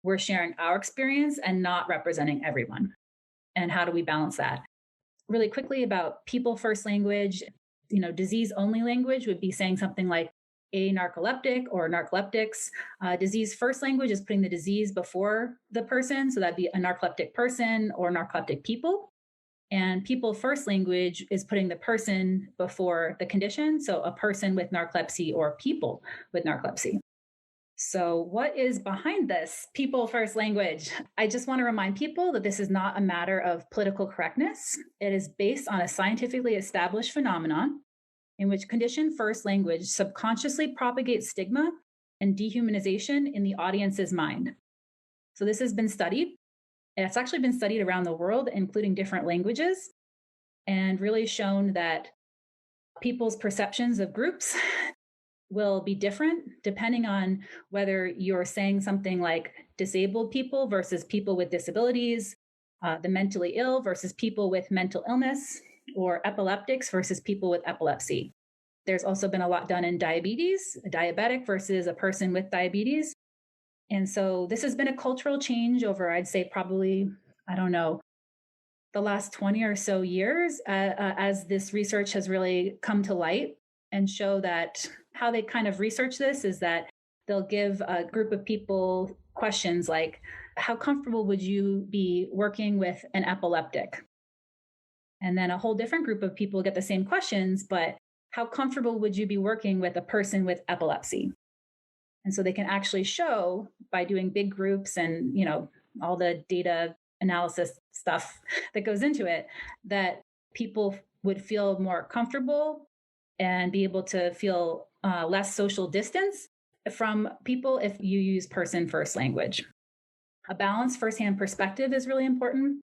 we're sharing our experience and not representing everyone. And how do we balance that? Really quickly about people first language, disease only language would be saying something like a narcoleptic or narcoleptics. Disease first language is putting the disease before the person. So that'd be a narcoleptic person or narcoleptic people. And people first language is putting the person before the condition. So a person with narcolepsy or people with narcolepsy. So what is behind this people first language? I just want to remind people that this is not a matter of political correctness. It is based on a scientifically established phenomenon in which condition first language subconsciously propagates stigma and dehumanization in the audience's mind. So this has been studied. It's actually been studied around the world, including different languages, and really shown that people's perceptions of groups will be different depending on whether you're saying something like disabled people versus people with disabilities, the mentally ill versus people with mental illness, or epileptics versus people with epilepsy. There's also been a lot done in diabetes, a diabetic versus a person with diabetes. And so this has been a cultural change over, I'd say, probably, the last 20 or so years, as this research has really come to light and show that how they kind of research this is that they'll give a group of people questions like, how comfortable would you be working with an epileptic? And then a whole different group of people get the same questions, but how comfortable would you be working with a person with epilepsy? And so they can actually show by doing big groups and, all the data analysis stuff that goes into it, that people would feel more comfortable and be able to feel less social distance from people if you use person first language. A balanced firsthand perspective is really important.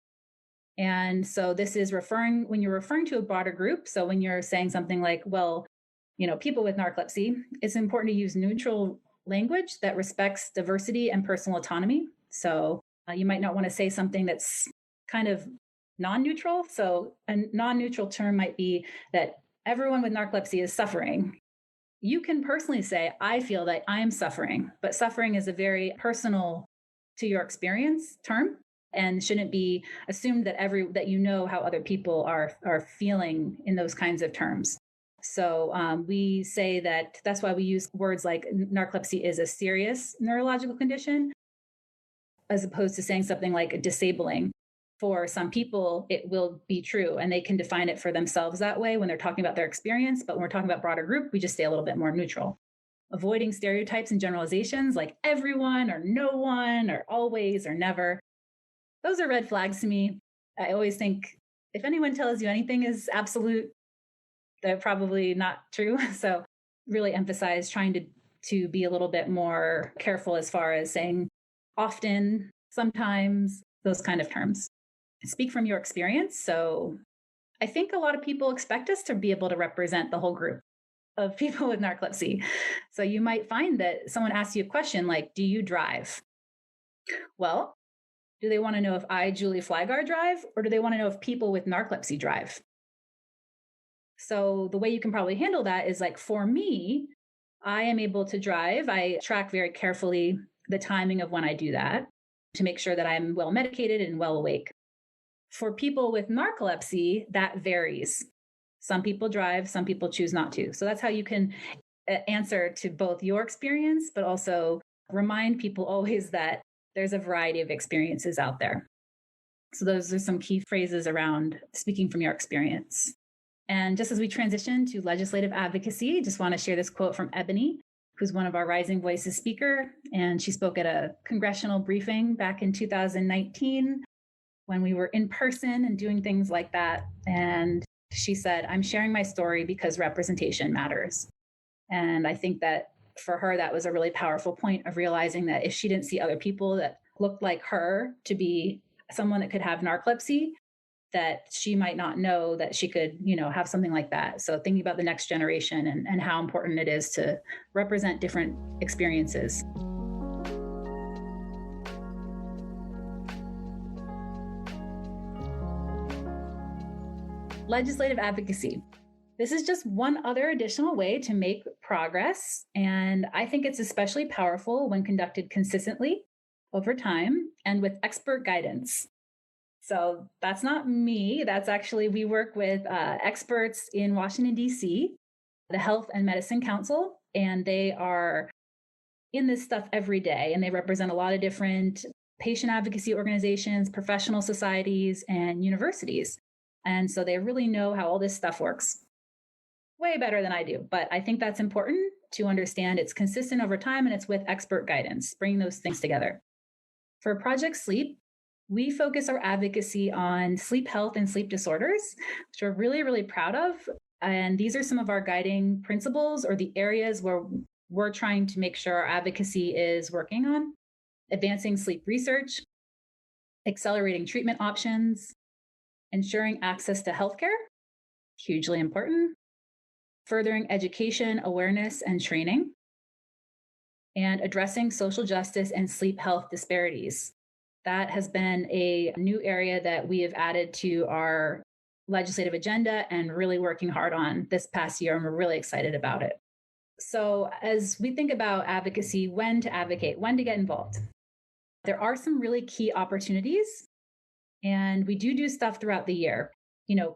And so this is when you're referring to a broader group. So when you're saying something like, people with narcolepsy, it's important to use neutral language that respects diversity and personal autonomy. So you might not want to say something that's kind of non-neutral. So a non-neutral term might be that everyone with narcolepsy is suffering. You can personally say, I feel that I am suffering, but suffering is a very personal to your experience term and shouldn't be assumed that how other people are feeling in those kinds of terms. So we say that's why we use words like narcolepsy is a serious neurological condition, as opposed to saying something like disabling. For some people, it will be true, and they can define it for themselves that way when they're talking about their experience. But when we're talking about broader group, we just stay a little bit more neutral. Avoiding stereotypes and generalizations like everyone or no one or always or never. Those are red flags to me. I always think if anyone tells you anything is absolute, they're probably not true. So really emphasize trying to be a little bit more careful as far as saying often, sometimes, those kind of terms. Speak from your experience. So I think a lot of people expect us to be able to represent the whole group of people with narcolepsy. So you might find that someone asks you a question like, do you drive? Well, do they want to know if I, Julie Flygard, drive, or do they want to know if people with narcolepsy drive? So the way you can probably handle that is like, for me, I am able to drive. I track very carefully the timing of when I do that to make sure that I'm well medicated and well awake. For people with narcolepsy, that varies. Some people drive, some people choose not to. So that's how you can answer to both your experience, but also remind people always that there's a variety of experiences out there. So those are some key phrases around speaking from your experience. And just as we transition to legislative advocacy, just want to share this quote from Ebony, who's one of our Rising Voices speaker. And she spoke at a congressional briefing back in 2019 when we were in person and doing things like that. And she said, "I'm sharing my story because representation matters." And I think that for her, that was a really powerful point of realizing that if she didn't see other people that looked like her to be someone that could have narcolepsy, that she might not know that she could, have something like that. So thinking about the next generation and how important it is to represent different experiences. Legislative advocacy. This is just one other additional way to make progress. And I think it's especially powerful when conducted consistently over time and with expert guidance. So that's not me. That's actually, we work with experts in Washington, D.C., the Health and Medicine Council, and they are in this stuff every day. And they represent a lot of different patient advocacy organizations, professional societies, and universities. And so they really know how all this stuff works way better than I do. But I think that's important to understand. It's consistent over time and it's with expert guidance, bringing those things together. For Project Sleep, we focus our advocacy on sleep health and sleep disorders, which we're really, really proud of. And these are some of our guiding principles or the areas where we're trying to make sure our advocacy is working on: advancing sleep research, accelerating treatment options, ensuring access to healthcare, hugely important, furthering education, awareness, and training, and addressing social justice and sleep health disparities. That has been a new area that we have added to our legislative agenda and really working hard on this past year, and we're really excited about it. So as we think about advocacy, when to advocate, when to get involved, there are some really key opportunities, and we do stuff throughout the year.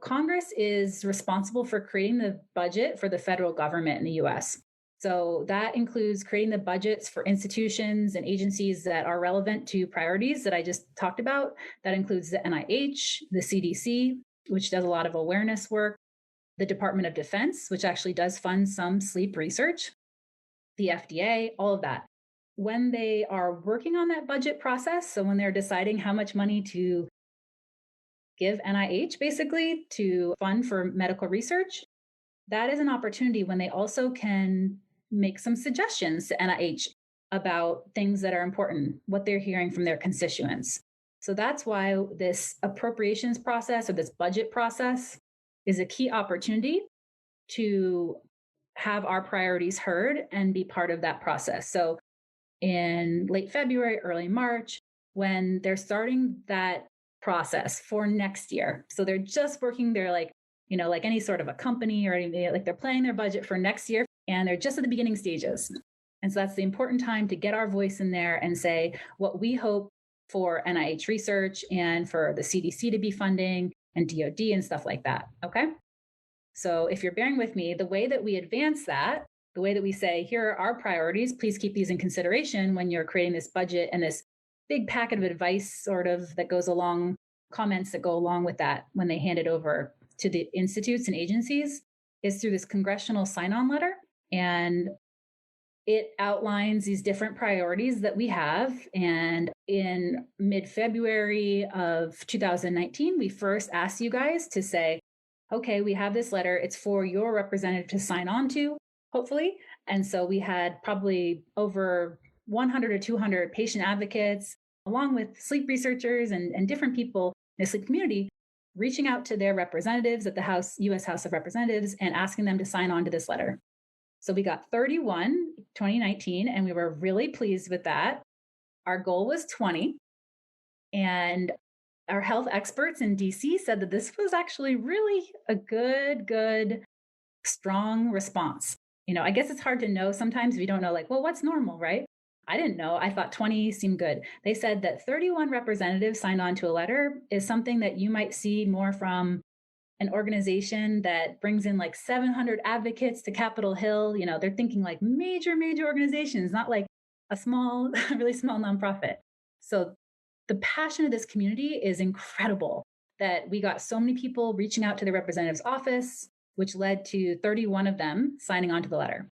Congress is responsible for creating the budget for the federal government in the US. So that includes creating the budgets for institutions and agencies that are relevant to priorities that I just talked about. That includes the NIH, the CDC, which does a lot of awareness work, the Department of Defense, which actually does fund some sleep research, the FDA, all of that. When they are working on that budget process, so when they're deciding how much money to give NIH basically to fund for medical research, that is an opportunity when they also can make some suggestions to NIH about things that are important, what they're hearing from their constituents. So that's why this appropriations process or this budget process is a key opportunity to have our priorities heard and be part of that process. So in late February, early March, when they're starting that process for next year. So they're just working, they're like any sort of a company or anything, like they're planning their budget for next year and they're just at the beginning stages. And so that's the important time to get our voice in there and say what we hope for NIH research and for the CDC to be funding and DOD and stuff like that. Okay. So if you're bearing with me, the way that we advance that, the way that we say, here are our priorities, please keep these in consideration when you're creating this budget and this big packet of advice sort of that goes along, comments that go along with that when they hand it over to the institutes and agencies, is through this congressional sign-on letter. And it outlines these different priorities that we have. And in mid-February of 2019, we first asked you guys to say, okay, we have this letter. It's for your representative to sign on to, hopefully. And so we had probably over 100 or 200 patient advocates, along with sleep researchers and different people in the sleep community, reaching out to their representatives at the US House of Representatives and asking them to sign on to this letter. So we got 31 2019, and we were really pleased with that. Our goal was 20. And our health experts in DC said that this was actually really a good, strong response. I guess it's hard to know sometimes if you don't know, what's normal, right? I didn't know. I thought 20 seemed good. They said that 31 representatives signed on to a letter is something that you might see more from an organization that brings in 700 advocates to Capitol Hill. They're thinking major organizations, not like a small, really small nonprofit. So the passion of this community is incredible, that we got so many people reaching out to the representative's office, which led to 31 of them signing on to the letter.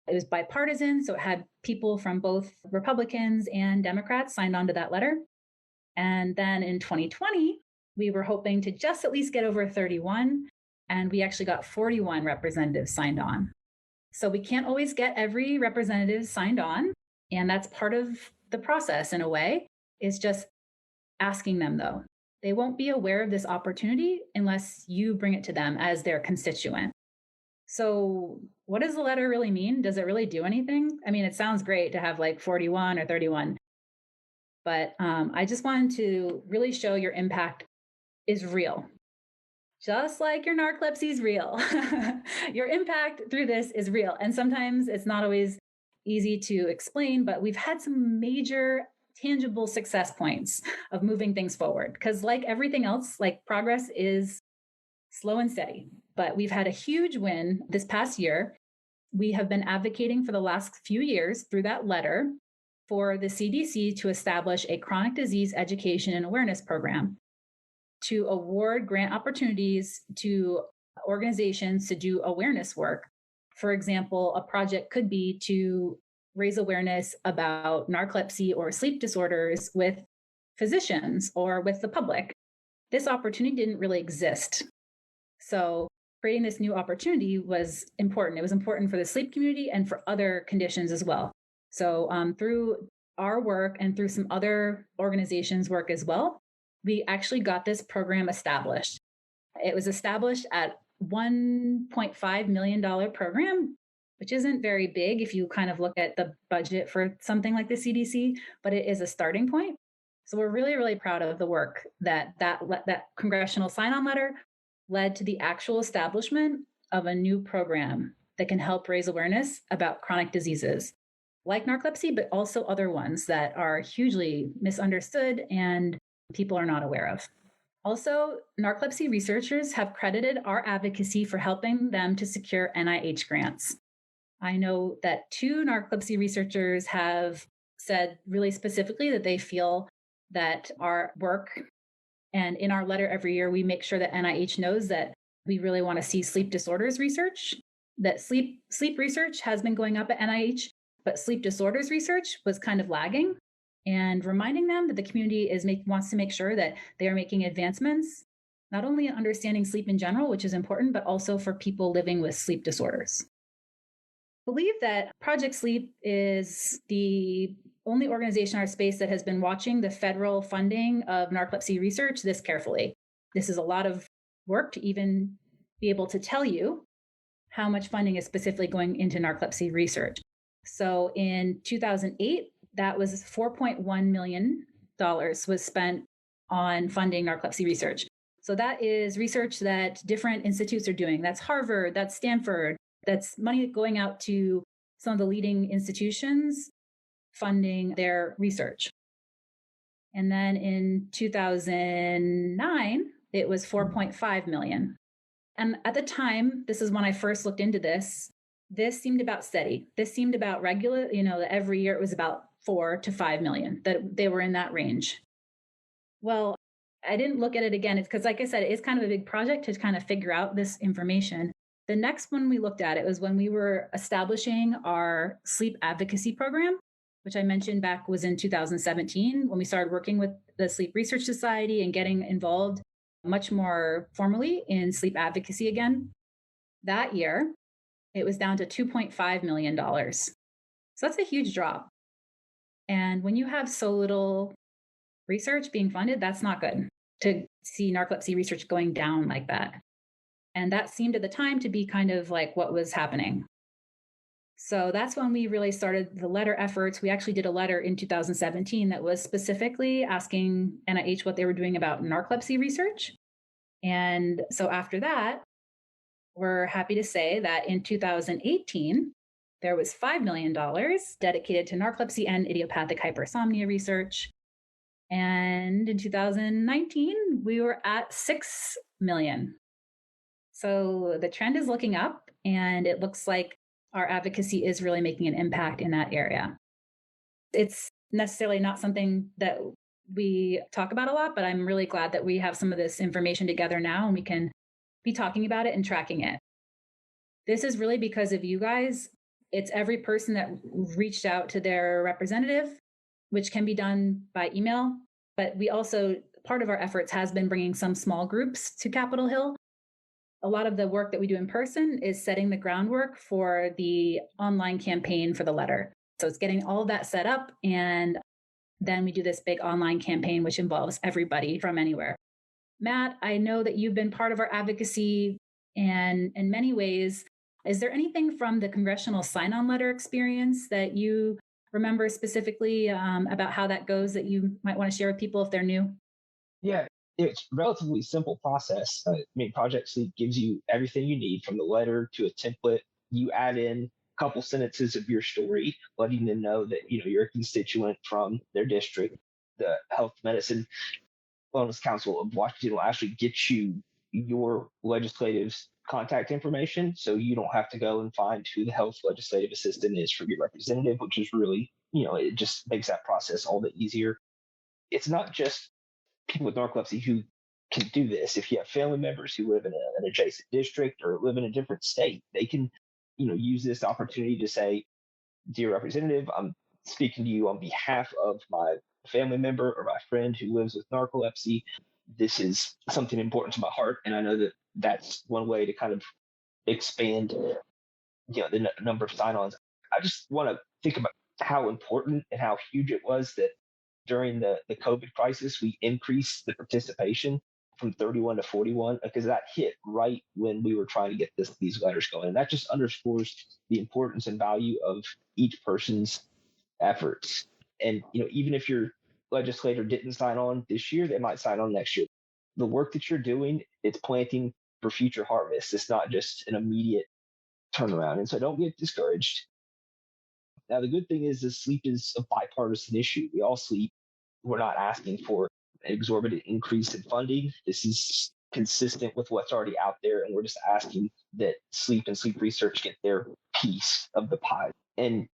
It was bipartisan, so it had people from both Republicans and Democrats signed on to that letter. And then in 2020, we were hoping to just at least get over 31, and we actually got 41 representatives signed on. So we can't always get every representative signed on, and that's part of the process in a way, is just asking them though. They won't be aware of this opportunity unless you bring it to them as their constituent. So what does the letter really mean? Does it really do anything? I mean, it sounds great to have like 41 or 31, but I just wanted to really show your impact is real. Just like your narcolepsy is real. Your impact through this is real. And sometimes it's not always easy to explain, but we've had some major tangible success points of moving things forward. Because like everything else, like progress is slow and steady. But we've had a huge win this past year. We have been advocating for the last few years through that letter for the CDC to establish a chronic disease education and awareness program to award grant opportunities to organizations to do awareness work. For example, a project could be to raise awareness about narcolepsy or sleep disorders with physicians or with the public. This opportunity didn't really exist. So creating this new opportunity was important. It was important for the sleep community and for other conditions as well. So through our work and through some other organizations' work as well, we actually got this program established. It was established at $1.5 million program, which isn't very big if you kind of look at the budget for something like the CDC, but it is a starting point. So we're really, really proud of the work that congressional sign-on letter led to the actual establishment of a new program that can help raise awareness about chronic diseases like narcolepsy, but also other ones that are hugely misunderstood and people are not aware of. Also, narcolepsy researchers have credited our advocacy for helping them to secure NIH grants. I know that 2 narcolepsy researchers have said really specifically that they feel that our work, and in our letter every year, we make sure that NIH knows that we really want to see sleep disorders research, that sleep research has been going up at NIH, but sleep disorders research was kind of lagging, and reminding them that the community wants to make sure that they are making advancements, not only in understanding sleep in general, which is important, but also for people living with sleep disorders. I believe that Project Sleep is the only organization in our space that has been watching the federal funding of narcolepsy research this carefully. This is a lot of work to even be able to tell you how much funding is specifically going into narcolepsy research. So in 2008, that was $4.1 million was spent on funding narcolepsy research. So that is research that different institutes are doing. That's Harvard, that's Stanford, that's money going out to some of the leading institutions funding their research. And then in 2009, it was 4.5 million. And at the time, this is when I first looked into this seemed about steady. This seemed about regular, that every year it was about 4 to 5 million, that they were in that range. Well, I didn't look at it again. It's because, like I said, it's kind of a big project to kind of figure out this information. The next one we looked at it was when we were establishing our sleep advocacy program, which I mentioned back was in 2017, when we started working with the Sleep Research Society and getting involved much more formally in sleep advocacy again. That year, it was down to $2.5 million. So that's a huge drop. And when you have so little research being funded, that's not good to see narcolepsy research going down like that. And that seemed at the time to be kind of like what was happening. So that's when we really started the letter efforts. We actually did a letter in 2017 that was specifically asking NIH what they were doing about narcolepsy research. And so after that, we're happy to say that in 2018, there was $5 million dedicated to narcolepsy and idiopathic hypersomnia research. And in 2019, we were at 6 million. So the trend is looking up, and it looks like our advocacy is really making an impact in that area. It's necessarily not something that we talk about a lot, but I'm really glad that we have some of this information together now and we can be talking about it and tracking it. This is really because of you guys. It's every person that reached out to their representative, which can be done by email. But we also, part of our efforts has been bringing some small groups to Capitol Hill. A lot of the work that we do in person is setting the groundwork for the online campaign for the letter. So it's getting all of that set up. And then we do this big online campaign, which involves everybody from anywhere. Matt, I know that you've been part of our advocacy and in many ways. Is there anything from the congressional sign-on letter experience that you remember specifically about how that goes that you might want to share with people if they're new? Yeah, it's a relatively simple process. I mean, Project Sleep gives you everything you need from the letter to a template. You add in a couple sentences of your story, letting them know that you're a constituent from their district. The Health Medicine Wellness Council of Washington will actually get you your legislative's contact information, so you don't have to go and find who the health legislative assistant is for your representative, which is really, it just makes that process all the easier. It's not just people with narcolepsy who can do this. If you have family members who live in an adjacent district or live in a different state, they can, use this opportunity to say, "Dear representative, I'm speaking to you on behalf of my family member or my friend who lives with narcolepsy. This is something important to my heart, and I know that that's one way to kind of expand, the number of sign-ons." I just want to think about how important and how huge it was that during the COVID crisis, we increased the participation from 31 to 41 because that hit right when we were trying to get these letters going. And that just underscores the importance and value of each person's efforts. And even if your legislator didn't sign on this year, they might sign on next year. The work that you're doing, it's planting for future harvest. It's not just an immediate turnaround. And so don't get discouraged. Now, the good thing is that sleep is a bipartisan issue. We all sleep. We're not asking for an exorbitant increase in funding. This is consistent with what's already out there. And we're just asking that sleep and sleep research get their piece of the pie. And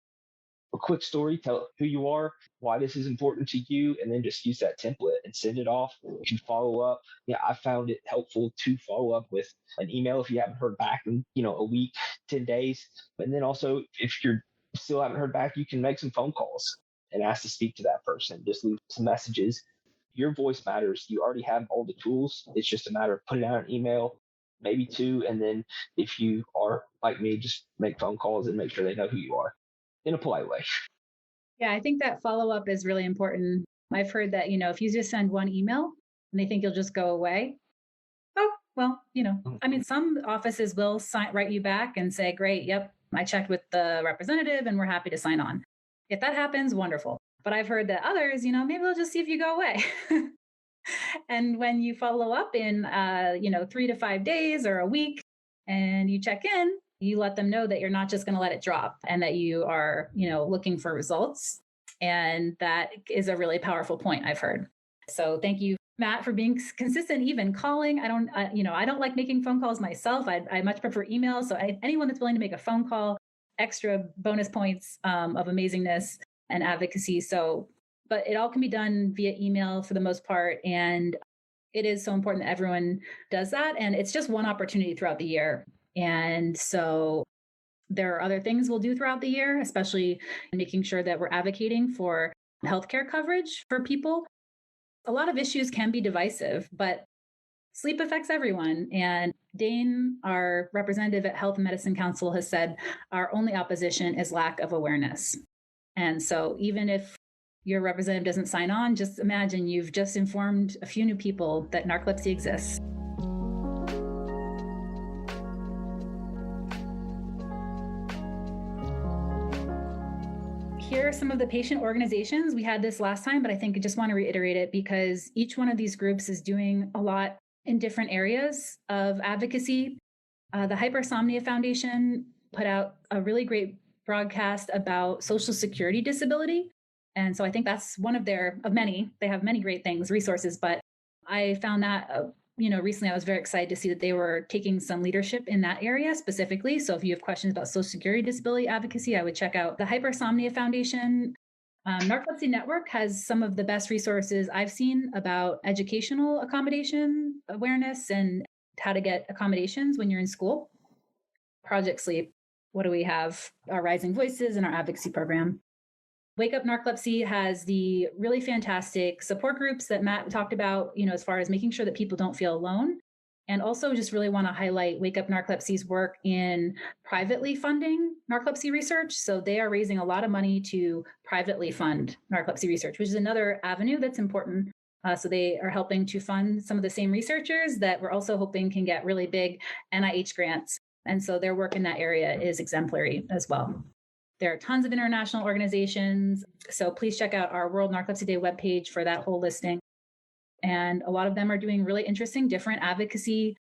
a quick story, tell who you are, why this is important to you, and then just use that template and send it off. You can follow up. Yeah, I found it helpful to follow up with an email if you haven't heard back in, a week, 10 days. And then also, if you're still haven't heard back, you can make some phone calls and ask to speak to that person. Just leave some messages. Your voice matters. You already have all the tools. It's just a matter of putting out an email, maybe two. And then if you are like me, just make phone calls and make sure they know who you are in a polite way. Yeah, I think that follow-up is really important. I've heard that, if you just send one email and they think you'll just go away, oh, well, I mean, some offices will write you back and say, great, yep, I checked with the representative and we're happy to sign on. If that happens, wonderful. But I've heard that others, maybe they'll just see if you go away. And when you follow up in, 3 to 5 days or a week and you check in, you let them know that you're not just going to let it drop and that you are, looking for results. And that is a really powerful point I've heard. So thank you, Matt, for being consistent, even calling. I don't like making phone calls myself. I much prefer email. So anyone that's willing to make a phone call, extra bonus points of amazingness and advocacy. So, but it all can be done via email for the most part. And it is so important that everyone does that. And it's just one opportunity throughout the year. And so there are other things we'll do throughout the year, especially making sure that we're advocating for healthcare coverage for people. A lot of issues can be divisive, but sleep affects everyone. And Dane, our representative at Health and Medicine Council, has said our only opposition is lack of awareness. And so even if your representative doesn't sign on, just imagine you've just informed a few new people that narcolepsy exists. Here are some of the patient organizations. We had this last time, but I think I just want to reiterate it because each one of these groups is doing a lot in different areas of advocacy. The Hypersomnia Foundation put out a really great broadcast about Social Security disability. And so I think that's one of many. They have many great things, resources, but I found that recently I was very excited to see that they were taking some leadership in that area specifically. So if you have questions about Social Security disability advocacy, I would check out the Hypersomnia Foundation. Narcolepsy Network has some of the best resources I've seen about educational accommodation awareness and how to get accommodations when you're in school. Project Sleep, what do we have? Our Rising Voices and our advocacy program. Wake Up Narcolepsy has the really fantastic support groups that Matt talked about, as far as making sure that people don't feel alone. And also just really want to highlight Wake Up Narcolepsy's work in privately funding narcolepsy research. So they are raising a lot of money to privately fund narcolepsy research, which is another avenue that's important. So they are helping to fund some of the same researchers that we're also hoping can get really big NIH grants. And so their work in that area is exemplary as well. There are tons of international organizations. So please check out our World Narcolepsy Day webpage for that whole listing. And a lot of them are doing really interesting, different advocacy.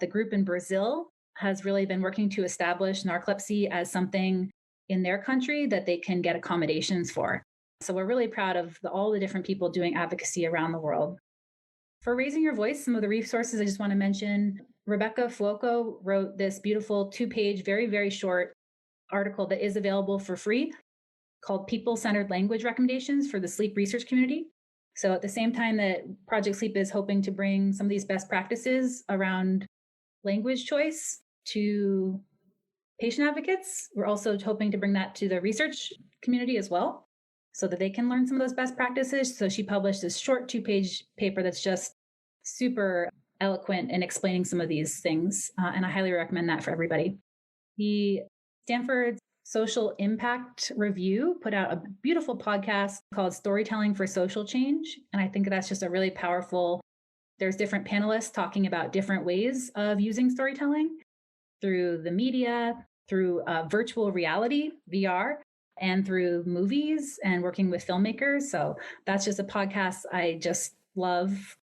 The group in Brazil has really been working to establish narcolepsy as something in their country that they can get accommodations for. So we're really proud of all the different people doing advocacy around the world. For raising your voice, some of the resources I just want to mention, Rebecca Fuoco wrote this beautiful 2-page, very, very short article that is available for free called People-Centered Language Recommendations for the Sleep Research Community. So at the same time that Project Sleep is hoping to bring some of these best practices around language choice to patient advocates, we're also hoping to bring that to the research community as well, so that they can learn some of those best practices. So she published this short 2-page paper that's just super eloquent in explaining some of these things. And I highly recommend that for everybody. The Stanford Social Impact Review put out a beautiful podcast called Storytelling for Social Change. And I think that's just a really powerful, there's different panelists talking about different ways of using storytelling through the media, through virtual reality, VR, and through movies and working with filmmakers. So that's just a podcast I just love.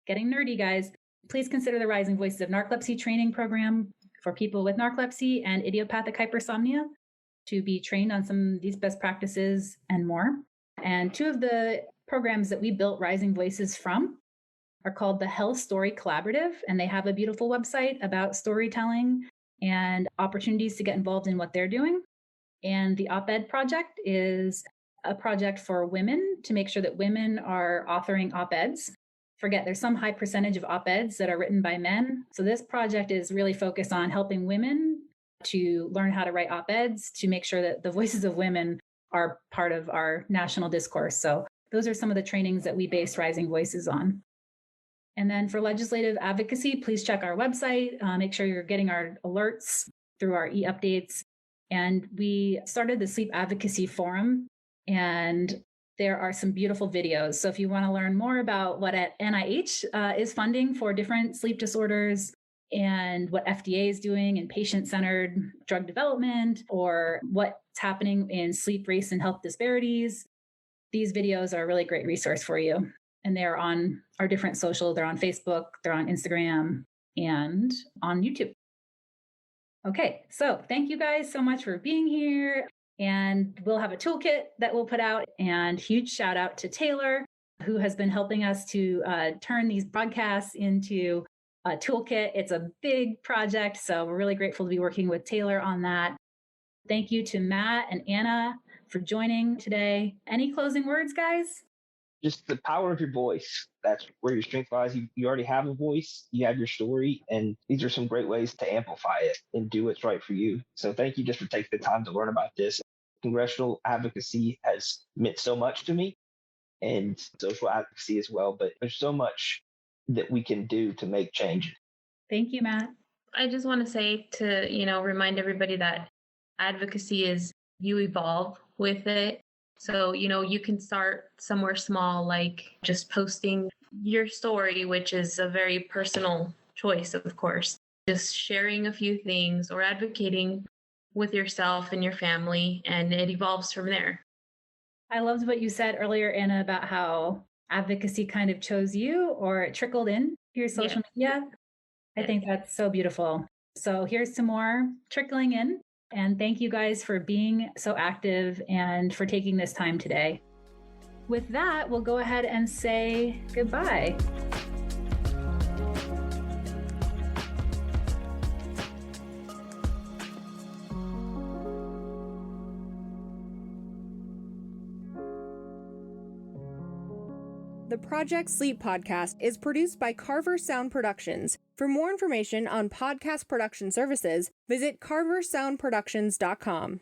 Getting nerdy, guys. Please consider the Rising Voices of Narcolepsy training program for people with narcolepsy and idiopathic hypersomnia to be trained on some of these best practices and more. And 2 of the programs that we built Rising Voices from are called the Health Story Collaborative, and they have a beautiful website about storytelling and opportunities to get involved in what they're doing. And the Op-Ed Project is a project for women to make sure that women are authoring op-eds. There's some high percentage of op-eds that are written by men. So this project is really focused on helping women to learn how to write op-eds, to make sure that the voices of women are part of our national discourse. So those are some of the trainings that we base Rising Voices on. And then for legislative advocacy, please check our website. Make sure you're getting our alerts through our e-updates. And we started the Sleep Advocacy Forum, and there are some beautiful videos. So if you want to learn more about what NIH is funding for different sleep disorders and what FDA is doing in patient-centered drug development, or what's happening in sleep, race, and health disparities, these videos are a really great resource for you. And they're on our different social. They're on Facebook, they're on Instagram, and on YouTube. Okay, so thank you guys so much for being here. And we'll have a toolkit that we'll put out. And huge shout out to Taylor, who has been helping us to turn these broadcasts into a toolkit. It's a big project, so we're really grateful to be working with Taylor on that. Thank you to Matt and Anna for joining today. Any closing words, guys? Just the power of your voice. That's where your strength lies. You already have a voice, you have your story, and these are some great ways to amplify it and do what's right for you. So thank you just for taking the time to learn about this. Congressional advocacy has meant so much to me, and social advocacy as well, but there's so much that we can do to make change. Thank you, Matt. I just want to say to, remind everybody that advocacy is you evolve with it. So, you can start somewhere small, like just posting your story, which is a very personal choice, of course. Just sharing a few things or advocating with yourself and your family, and it evolves from there. I loved what you said earlier, Anna, about how advocacy kind of chose you, or it trickled in your social media. I think that's so beautiful. So here's some more trickling in. And thank you guys for being so active and for taking this time today. With that, we'll go ahead and say goodbye. The Project Sleep podcast is produced by Carver Sound Productions. For more information on podcast production services, visit carversoundproductions.com.